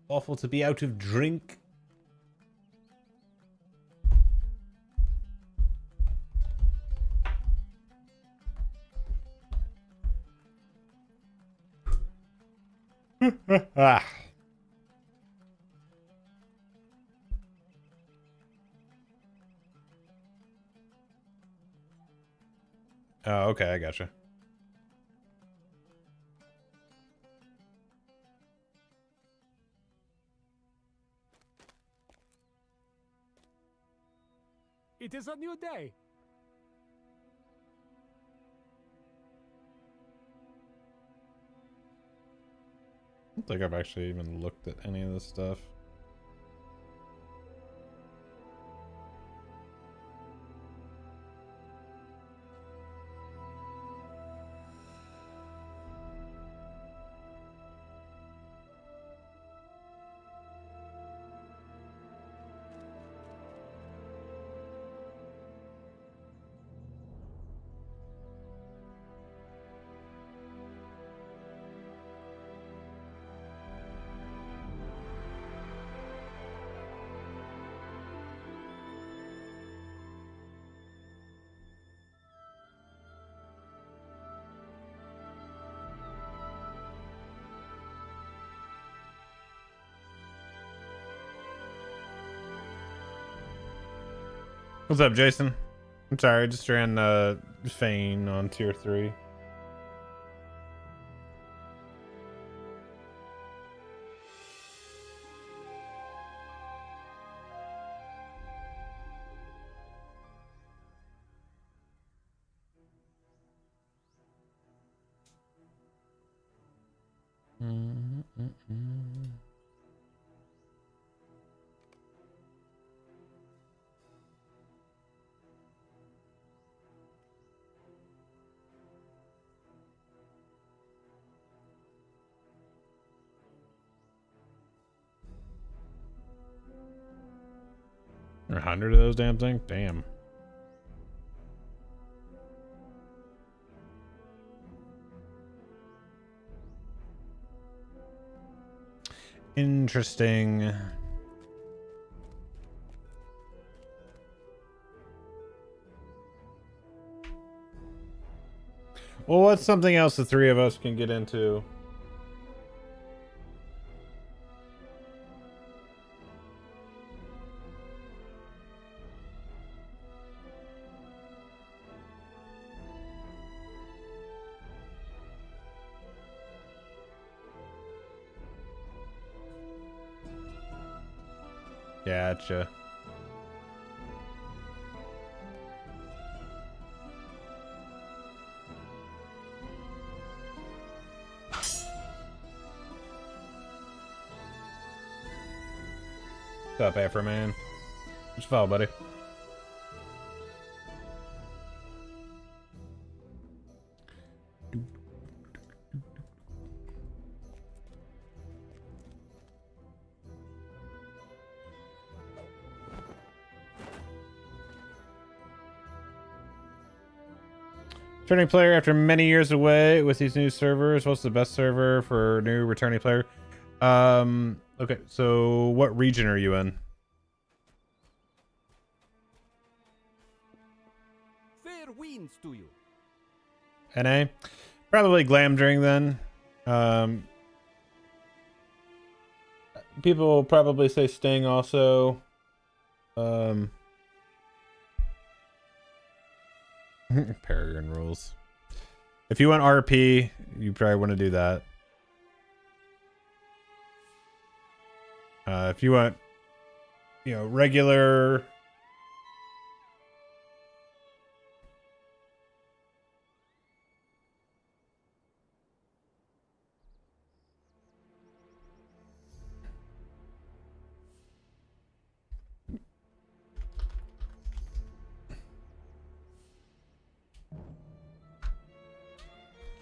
Awful to be out of drink. Ah. Oh, okay, I gotcha. It is a new day. I don't think I've actually even looked at any of this stuff. What's up, Jason? I'm sorry, I just ran Fane on tier 3. There are 100 of those damn things? Damn. Interesting. Well, what's something else the three of us can get into? Gotcha. What's up, Afro Man? Just follow, buddy. Returning player after many years away with these new servers. What's the best server for new returning player? Okay, so what region are you in? Fair winds to you. NA? Probably Glamdring then. People will probably say Sting also. Peregrine rules. If you want RP, you probably want to do that. If you want, you know, regular.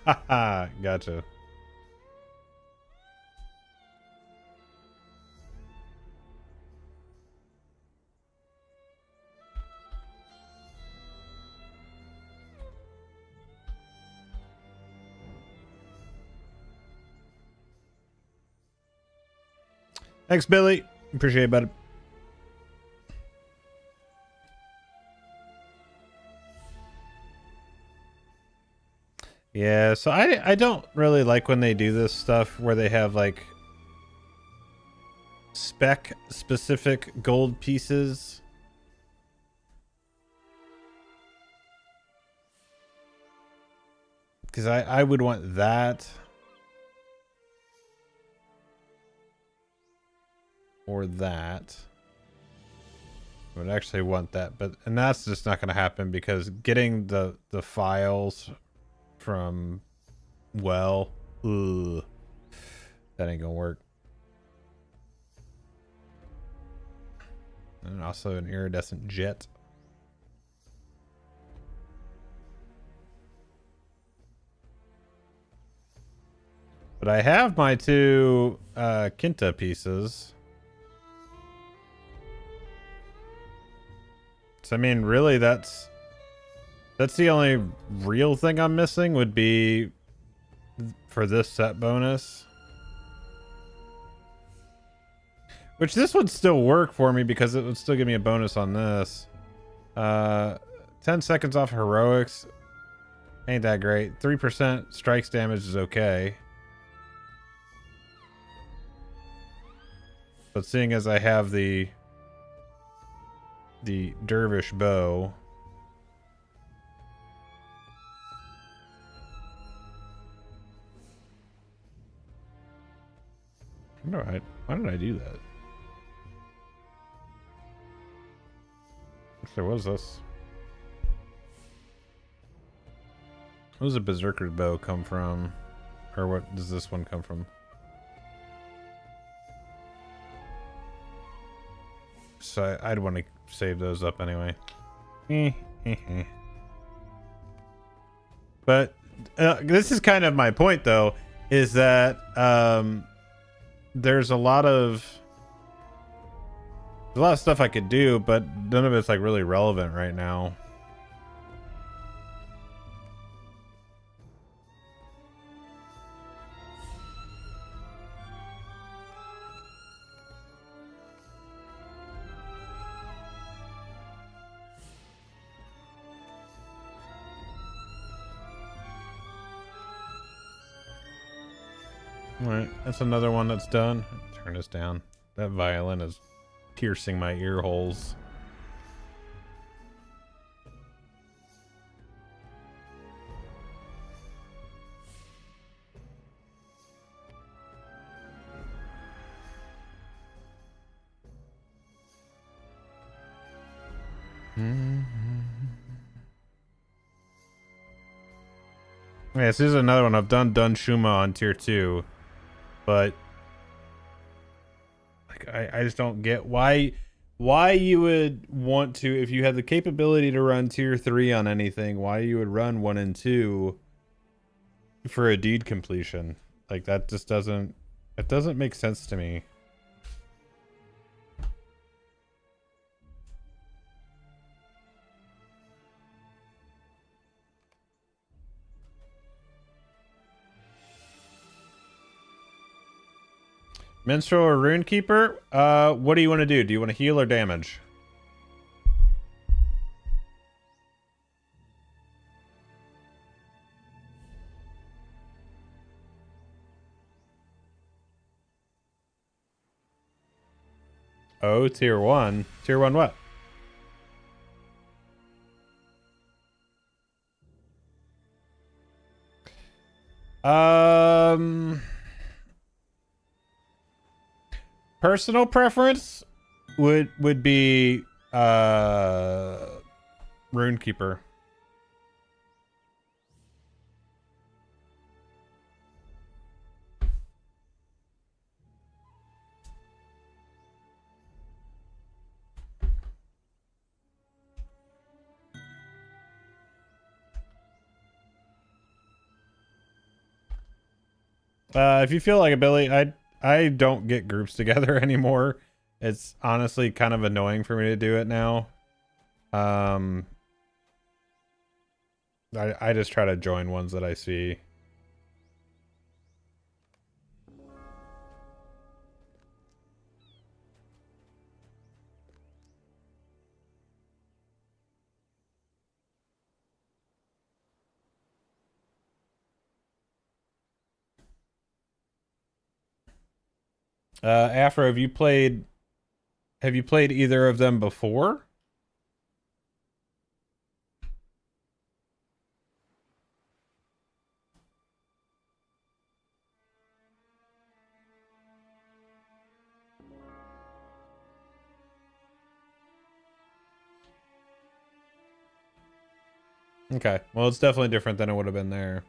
Haha, gotcha. Thanks, Billy. Appreciate it, bud. Yeah, so I don't really like when they do this stuff where they have like spec specific gold pieces. Because I would want that. Or that. I would actually want that, but and that's just not going to happen because getting the files from well, ugh, that ain't gonna work. And also an iridescent jet. But I have my two Kinta pieces. So I mean, really, that's the only real thing I'm missing would be for this set bonus. Which this would still work for me because it would still give me a bonus on this. 10 seconds off heroics. Ain't that great. 3% strikes damage is okay. But seeing as I have the the dervish bow. All right. Why did I do that? Actually, what is this? What does a berserker's bow come from? Or what does this one come from? So I'd want to save those up anyway. But this is kind of my point, though, is that there's a lot of stuff I could do, but none of it's like really relevant right now. All right, that's another one that's done. Turn this down. That violin is piercing my ear holes. Yeah, this is another one. I've done Shuma on tier 2. But like I just don't get why you would want to, if you have the capability to run tier 3 on anything, why you would run 1 and 2 for a deed completion. Like that just doesn't make sense to me. Minstrel or Runekeeper? What do you want to do? Do you want to heal or damage? Oh, tier 1. Tier 1 what? Personal preference would be Runekeeper. If you feel like a Billy, I don't get groups together anymore. It's honestly kind of annoying for me to do it now. I just try to join ones that I see. Afro, have you played either of them before? Okay. Well, it's definitely different than it would have been there.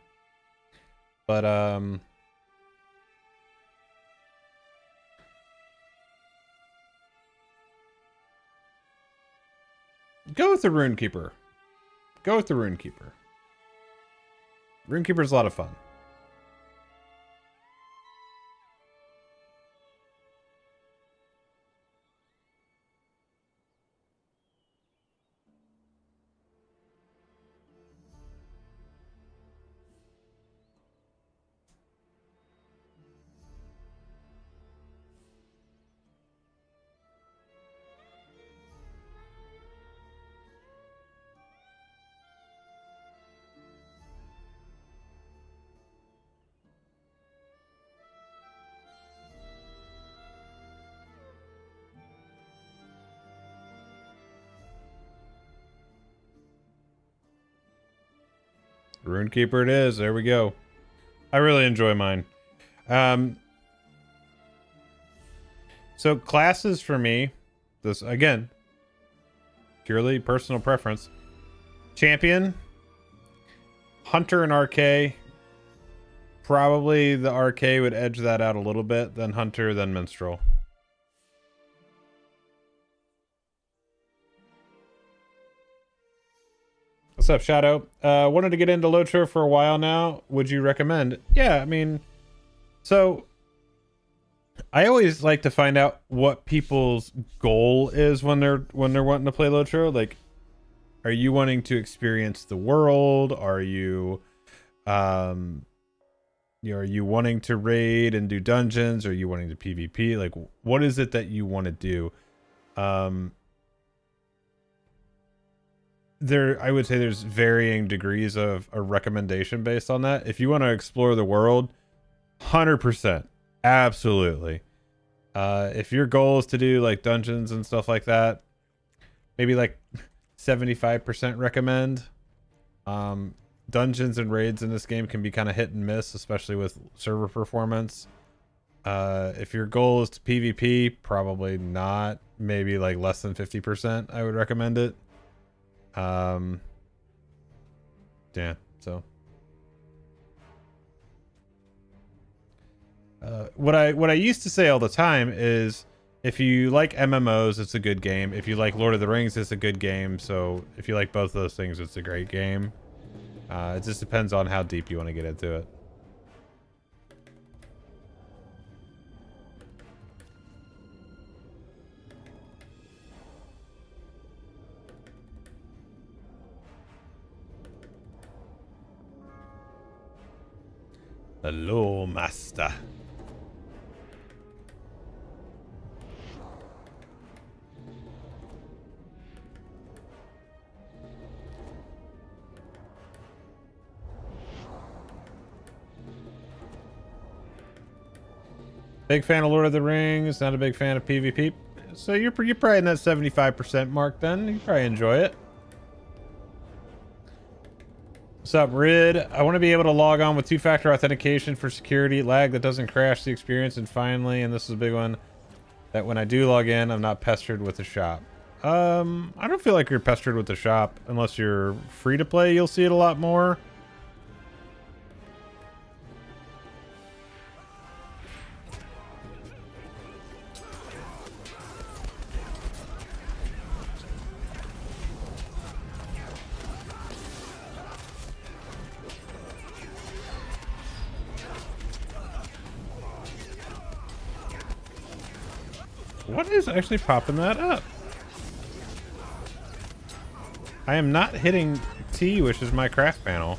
But go with the Runekeeper. Go with the Runekeeper. Runekeeper's a lot of fun. Runekeeper it is. There we go. I really enjoy mine. So classes for me, this again, purely personal preference. Champion, Hunter, and RK. Probably the RK would edge that out a little bit, then Hunter, then Minstrel. What's up, Shadow? Wanted to get into LOTRO for a while now. Would you recommend? Yeah, I mean, so I always like to find out what people's goal is when they're wanting to play LOTRO. Like, are you wanting to experience the world? Are you are you wanting to raid and do dungeons? Are you wanting to PvP? Like, what is it that you want to do? I would say there's varying degrees of a recommendation based on that. If you want to explore the world, 100%, absolutely. If your goal is to do like dungeons and stuff like that, maybe like 75% recommend. Dungeons and raids in this game can be kind of hit and miss, especially with server performance. If your goal is to PvP, probably not. Maybe like less than 50%, I would recommend it. Yeah, so what I used to say all the time is, if you like MMOs, it's a good game. If you like Lord of the Rings, it's a good game. So if you like both of those things, it's a great game. It just depends on how deep you want to get into it. Hello, master. Big fan of Lord of the Rings, not a big fan of PvP. So you're probably in that 75% mark then. You probably enjoy it. What's up, Rid? I want to be able to log on with two-factor authentication for security, lag that doesn't crash the experience, and finally, and this is a big one, that when I do log in, I'm not pestered with the shop. I don't feel like you're pestered with the shop unless you're free to play. You'll see it a lot more. What is actually popping that up? I am not hitting T, which is my craft panel.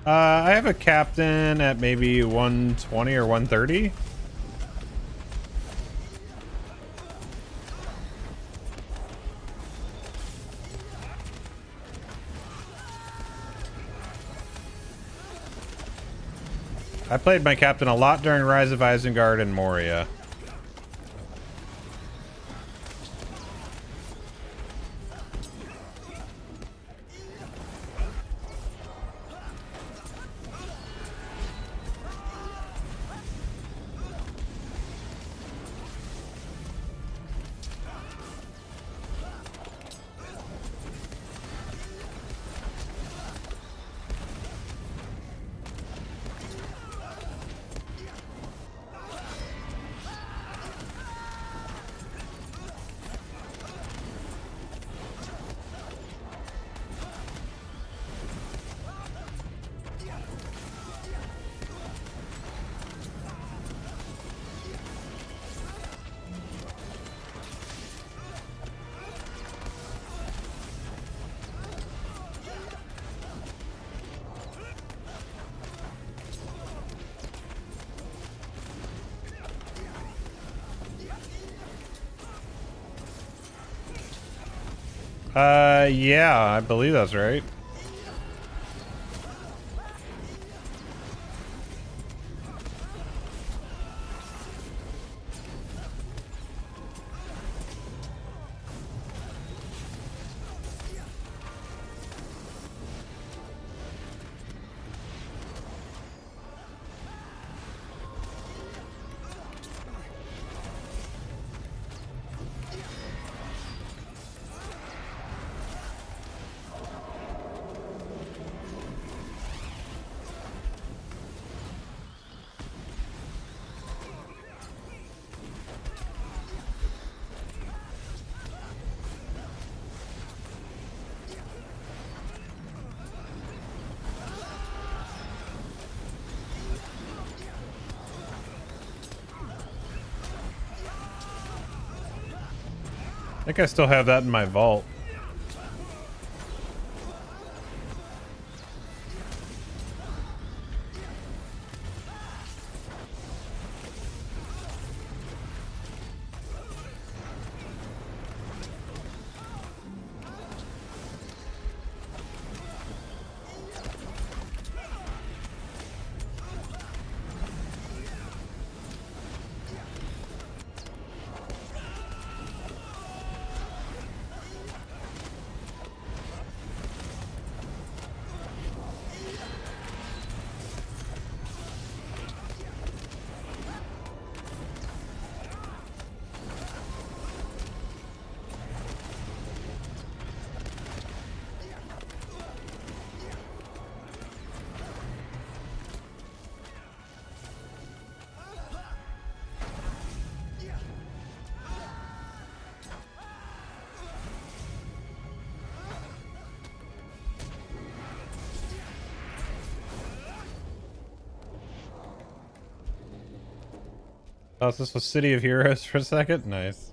I have a captain at maybe 120 or 130. I played my captain a lot during Rise of Isengard and Moria. Yeah, I believe that's right. I think I still have that in my vault. Oh, is this the City of Heroes for a second? Nice.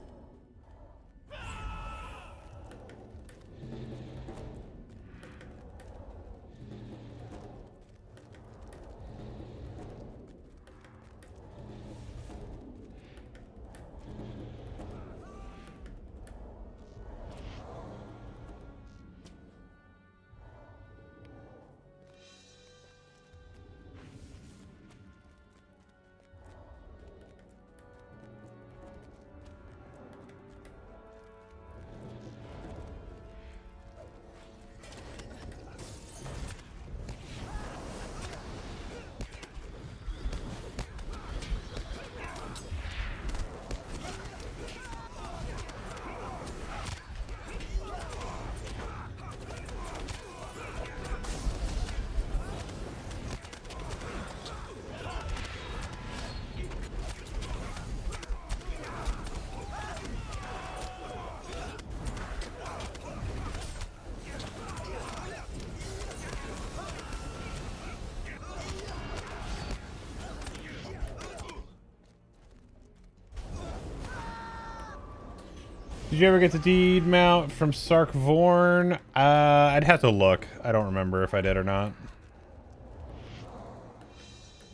Did you ever get the deed mount from Sarkvorn? I'd have to look. I don't remember if I did or not.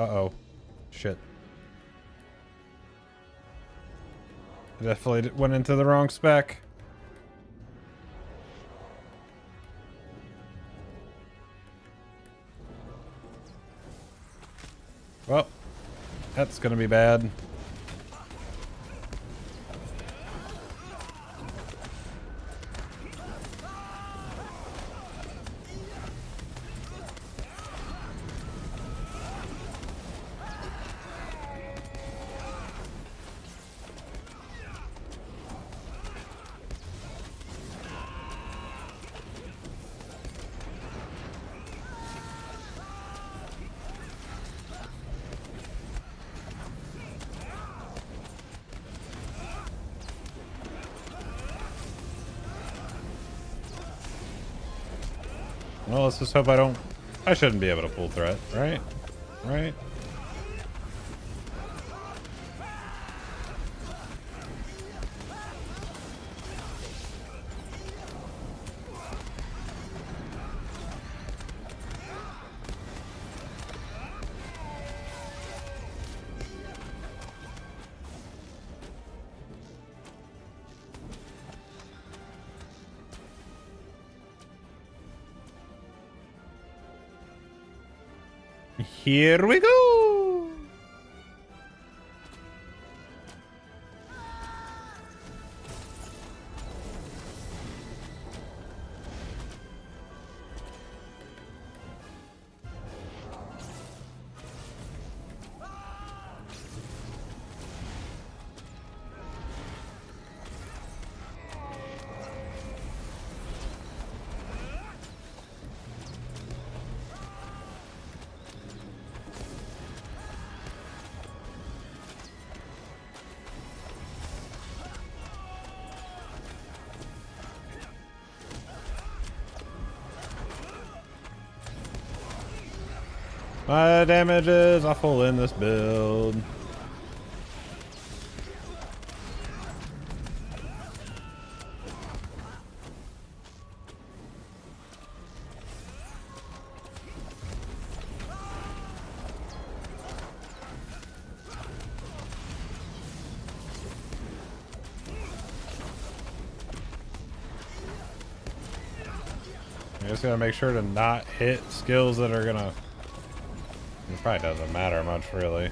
Uh-oh. Shit. I definitely went into the wrong spec. Well, that's gonna be bad. Well, let's just hope I shouldn't be able to pull threat, right? Right? Here we go. My damage is awful in this build. I just gotta make sure to not hit skills that are gonna... It probably doesn't matter much, really.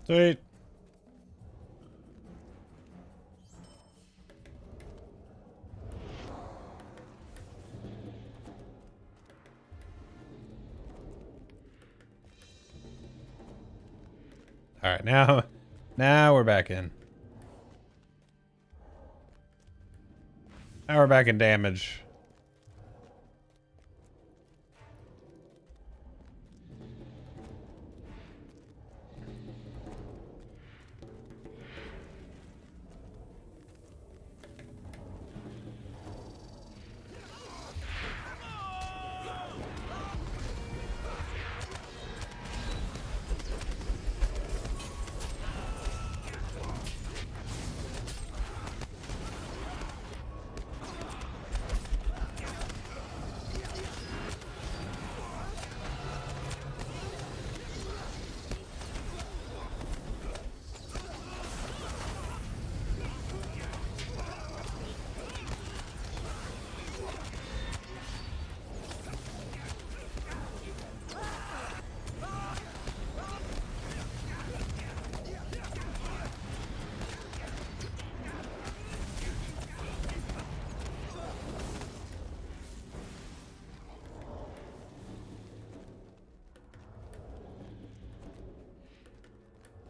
Sweet. All right, now we're back in. Now we're back in damage.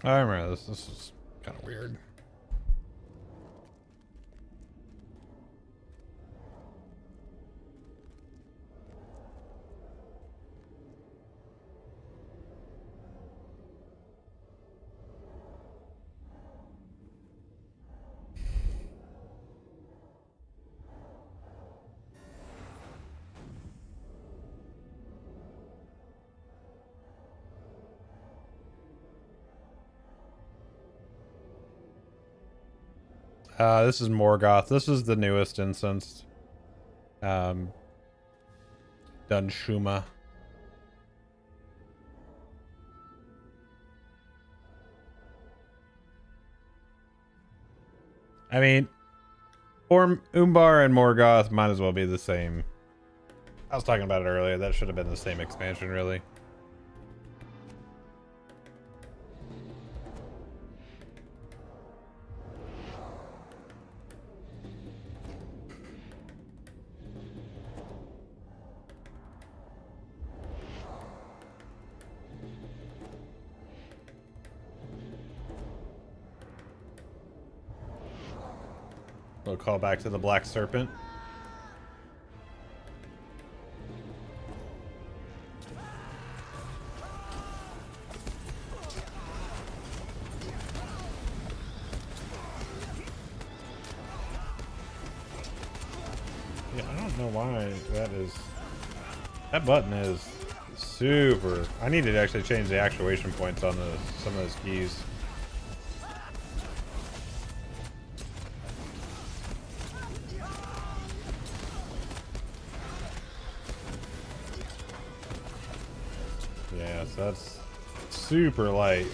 I remember this. This is kind of weird. This is Morgoth. This is the newest instance. Dunshuma. I mean, or Umbar and Morgoth might as well be the same. I was talking about it earlier. That should have been the same expansion, really. We'll call back to the Black Serpent. Yeah, I don't know why that is. That button is super. I need to actually change the actuation points on some of those keys. Yeah, so that's super light.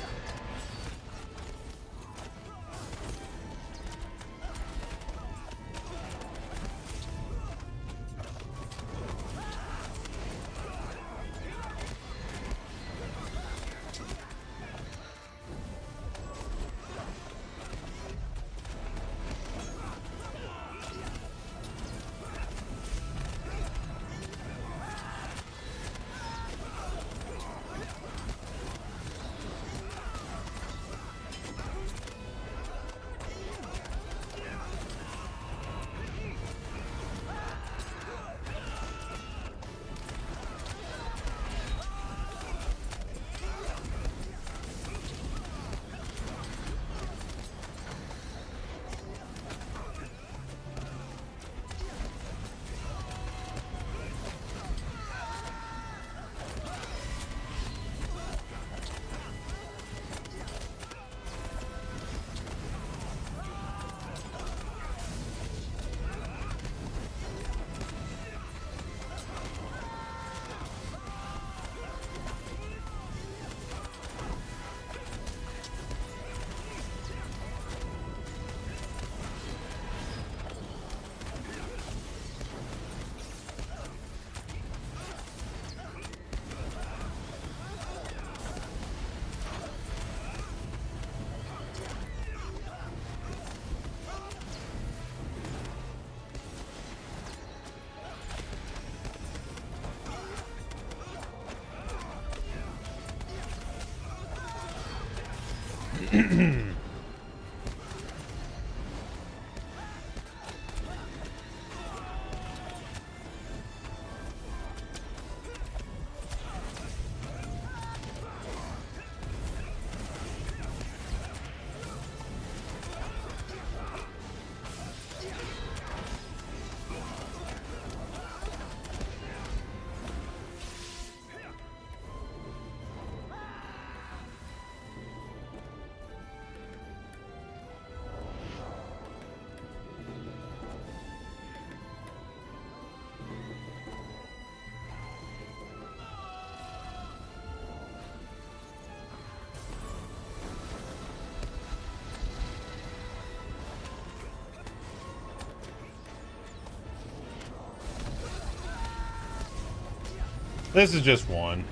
This is just one.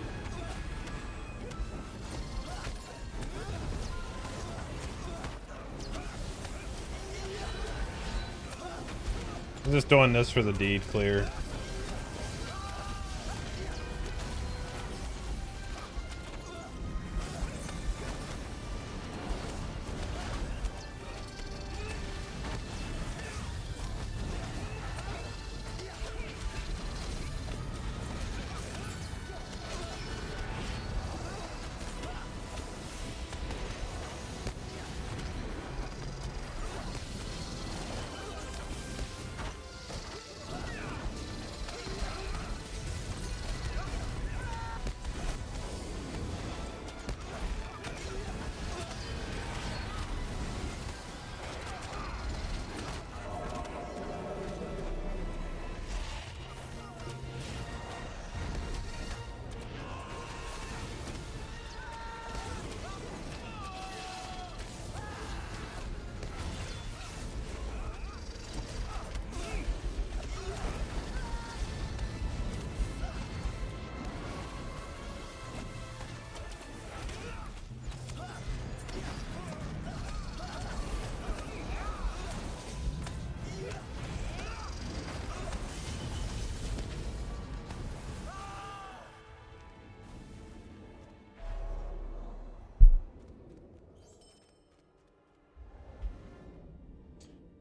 I'm just doing this for the deed clear.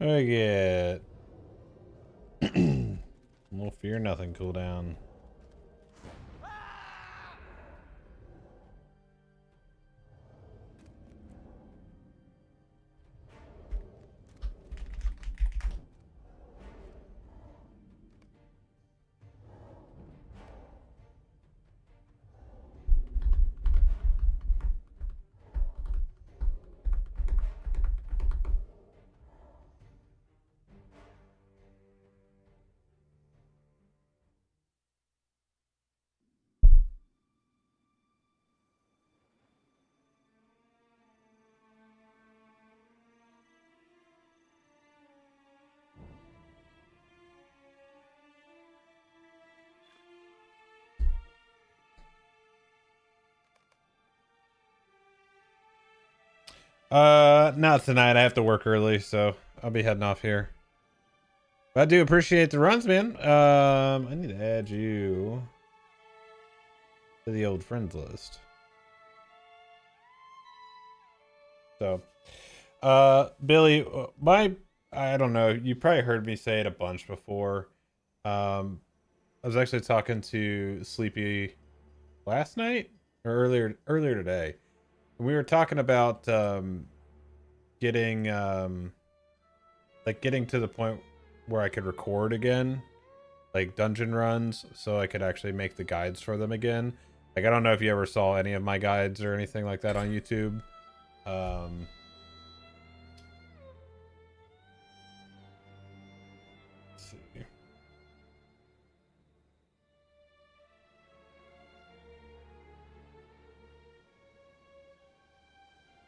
I get little fear nothing cooldown. Not tonight. I have to work early, so I'll be heading off here. But I do appreciate the runs, man. I need to add you to the old friends list. So, Billy, I don't know. You probably heard me say it a bunch before. I was actually talking to Sleepy last night or earlier today. We were talking about getting to the point where I could record again, like dungeon runs, so I could actually make the guides for them again. Like, I don't know if you ever saw any of my guides or anything like that on YouTube. Let's see.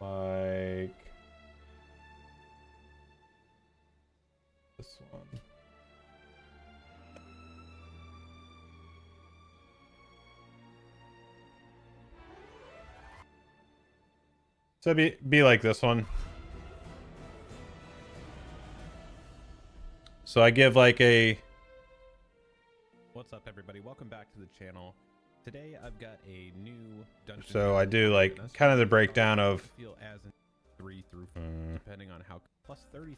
Like this one. So be like this one. So I give like a... What's up, everybody? Welcome back to the channel. Today I've got a new dungeon. So I do like kind of the breakdown of feel as in 3 through 4, depending on how, plus 35%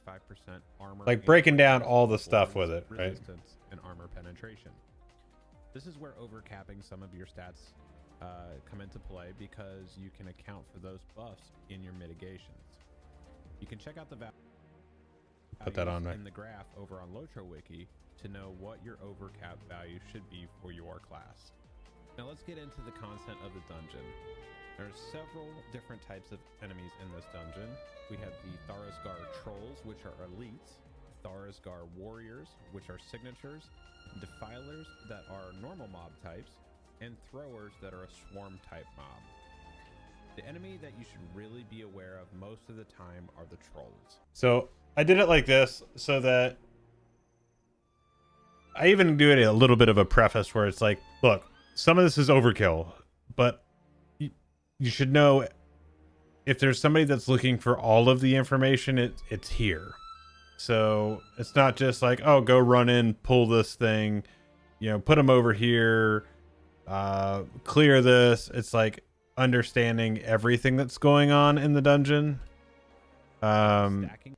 armor, like breaking down all the stuff with it, right? Resistance and armor penetration. This is where overcapping some of your stats come into play, because you can account for those buffs in your mitigations. You can check out the values Put that on there in the graph over on LOTRO wiki to know what your overcap value should be for your class. Now let's get into the content of the dungeon. There's several different types of enemies in this dungeon. We have the Tharasgar trolls, which are elites, Tharasgar warriors, which are signatures, defilers that are normal mob types, and throwers that are a swarm type mob. The enemy that you should really be aware of most of the time are the trolls. So I did it like this so that I even do it a little bit of a preface where it's like, look, some of this is overkill, but you should know if there's somebody that's looking for all of the information, it's here. So it's not just like, oh, go run in, pull this thing, you know, put them over here, clear this. It's like understanding everything that's going on in the dungeon. Stacking,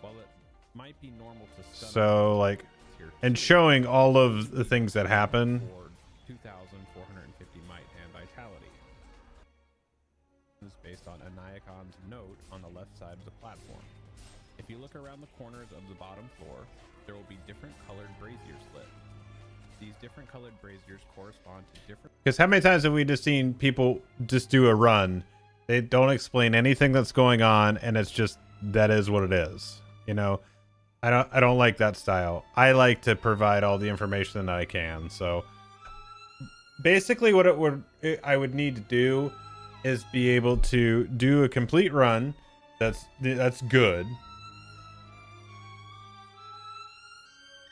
while it might be normal to stun, so like, and showing all of the things that happen. 2,450 might and vitality. This is based on Anayakon's note on the left side of the platform. If you look around the corners of the bottom floor, there will be different colored braziers lit. These different colored braziers correspond to different... Because how many times have we just seen people just do a run? They don't explain anything that's going on, and it's just, that is what it is. You know, I don't like that style. I like to provide all the information that I can. So basically what I would need to do is be able to do a complete run that's good.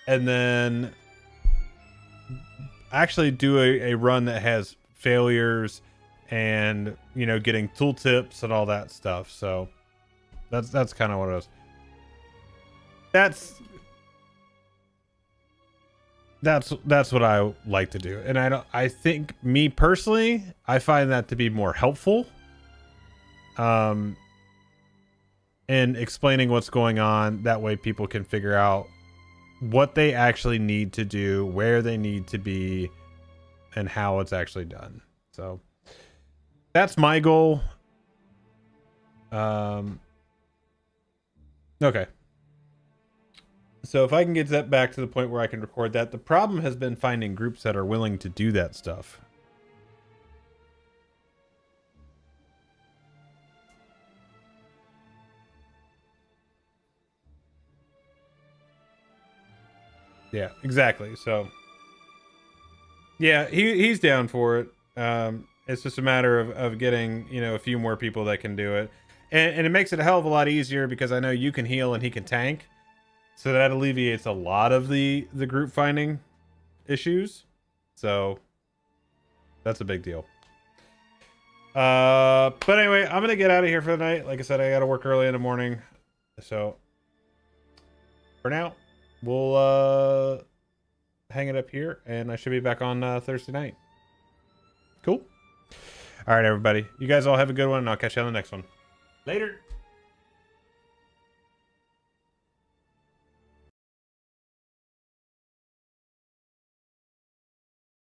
And then actually do a run that has failures and, you know, getting tooltips and all that stuff. So that's kind of what it is. That's what I like to do. And I think, me personally, I find that to be more helpful. And and explaining what's going on. That way people can figure out what they actually need to do, where they need to be, and how it's actually done. So that's my goal. Okay. So if I can get that back to the point where I can record that, the problem has been finding groups that are willing to do that stuff. Yeah, exactly. So yeah, he's down for it. It's just a matter of getting, you know, a few more people that can do it. And it makes it a hell of a lot easier because I know you can heal and he can tank. So that alleviates a lot of the group finding issues. So that's a big deal. But anyway, I'm going to get out of here for the night. Like I said, I got to work early in the morning. So for now, we'll hang it up here and I should be back on Thursday night. Cool. All right, everybody. You guys all have a good one and I'll catch you on the next one. Later.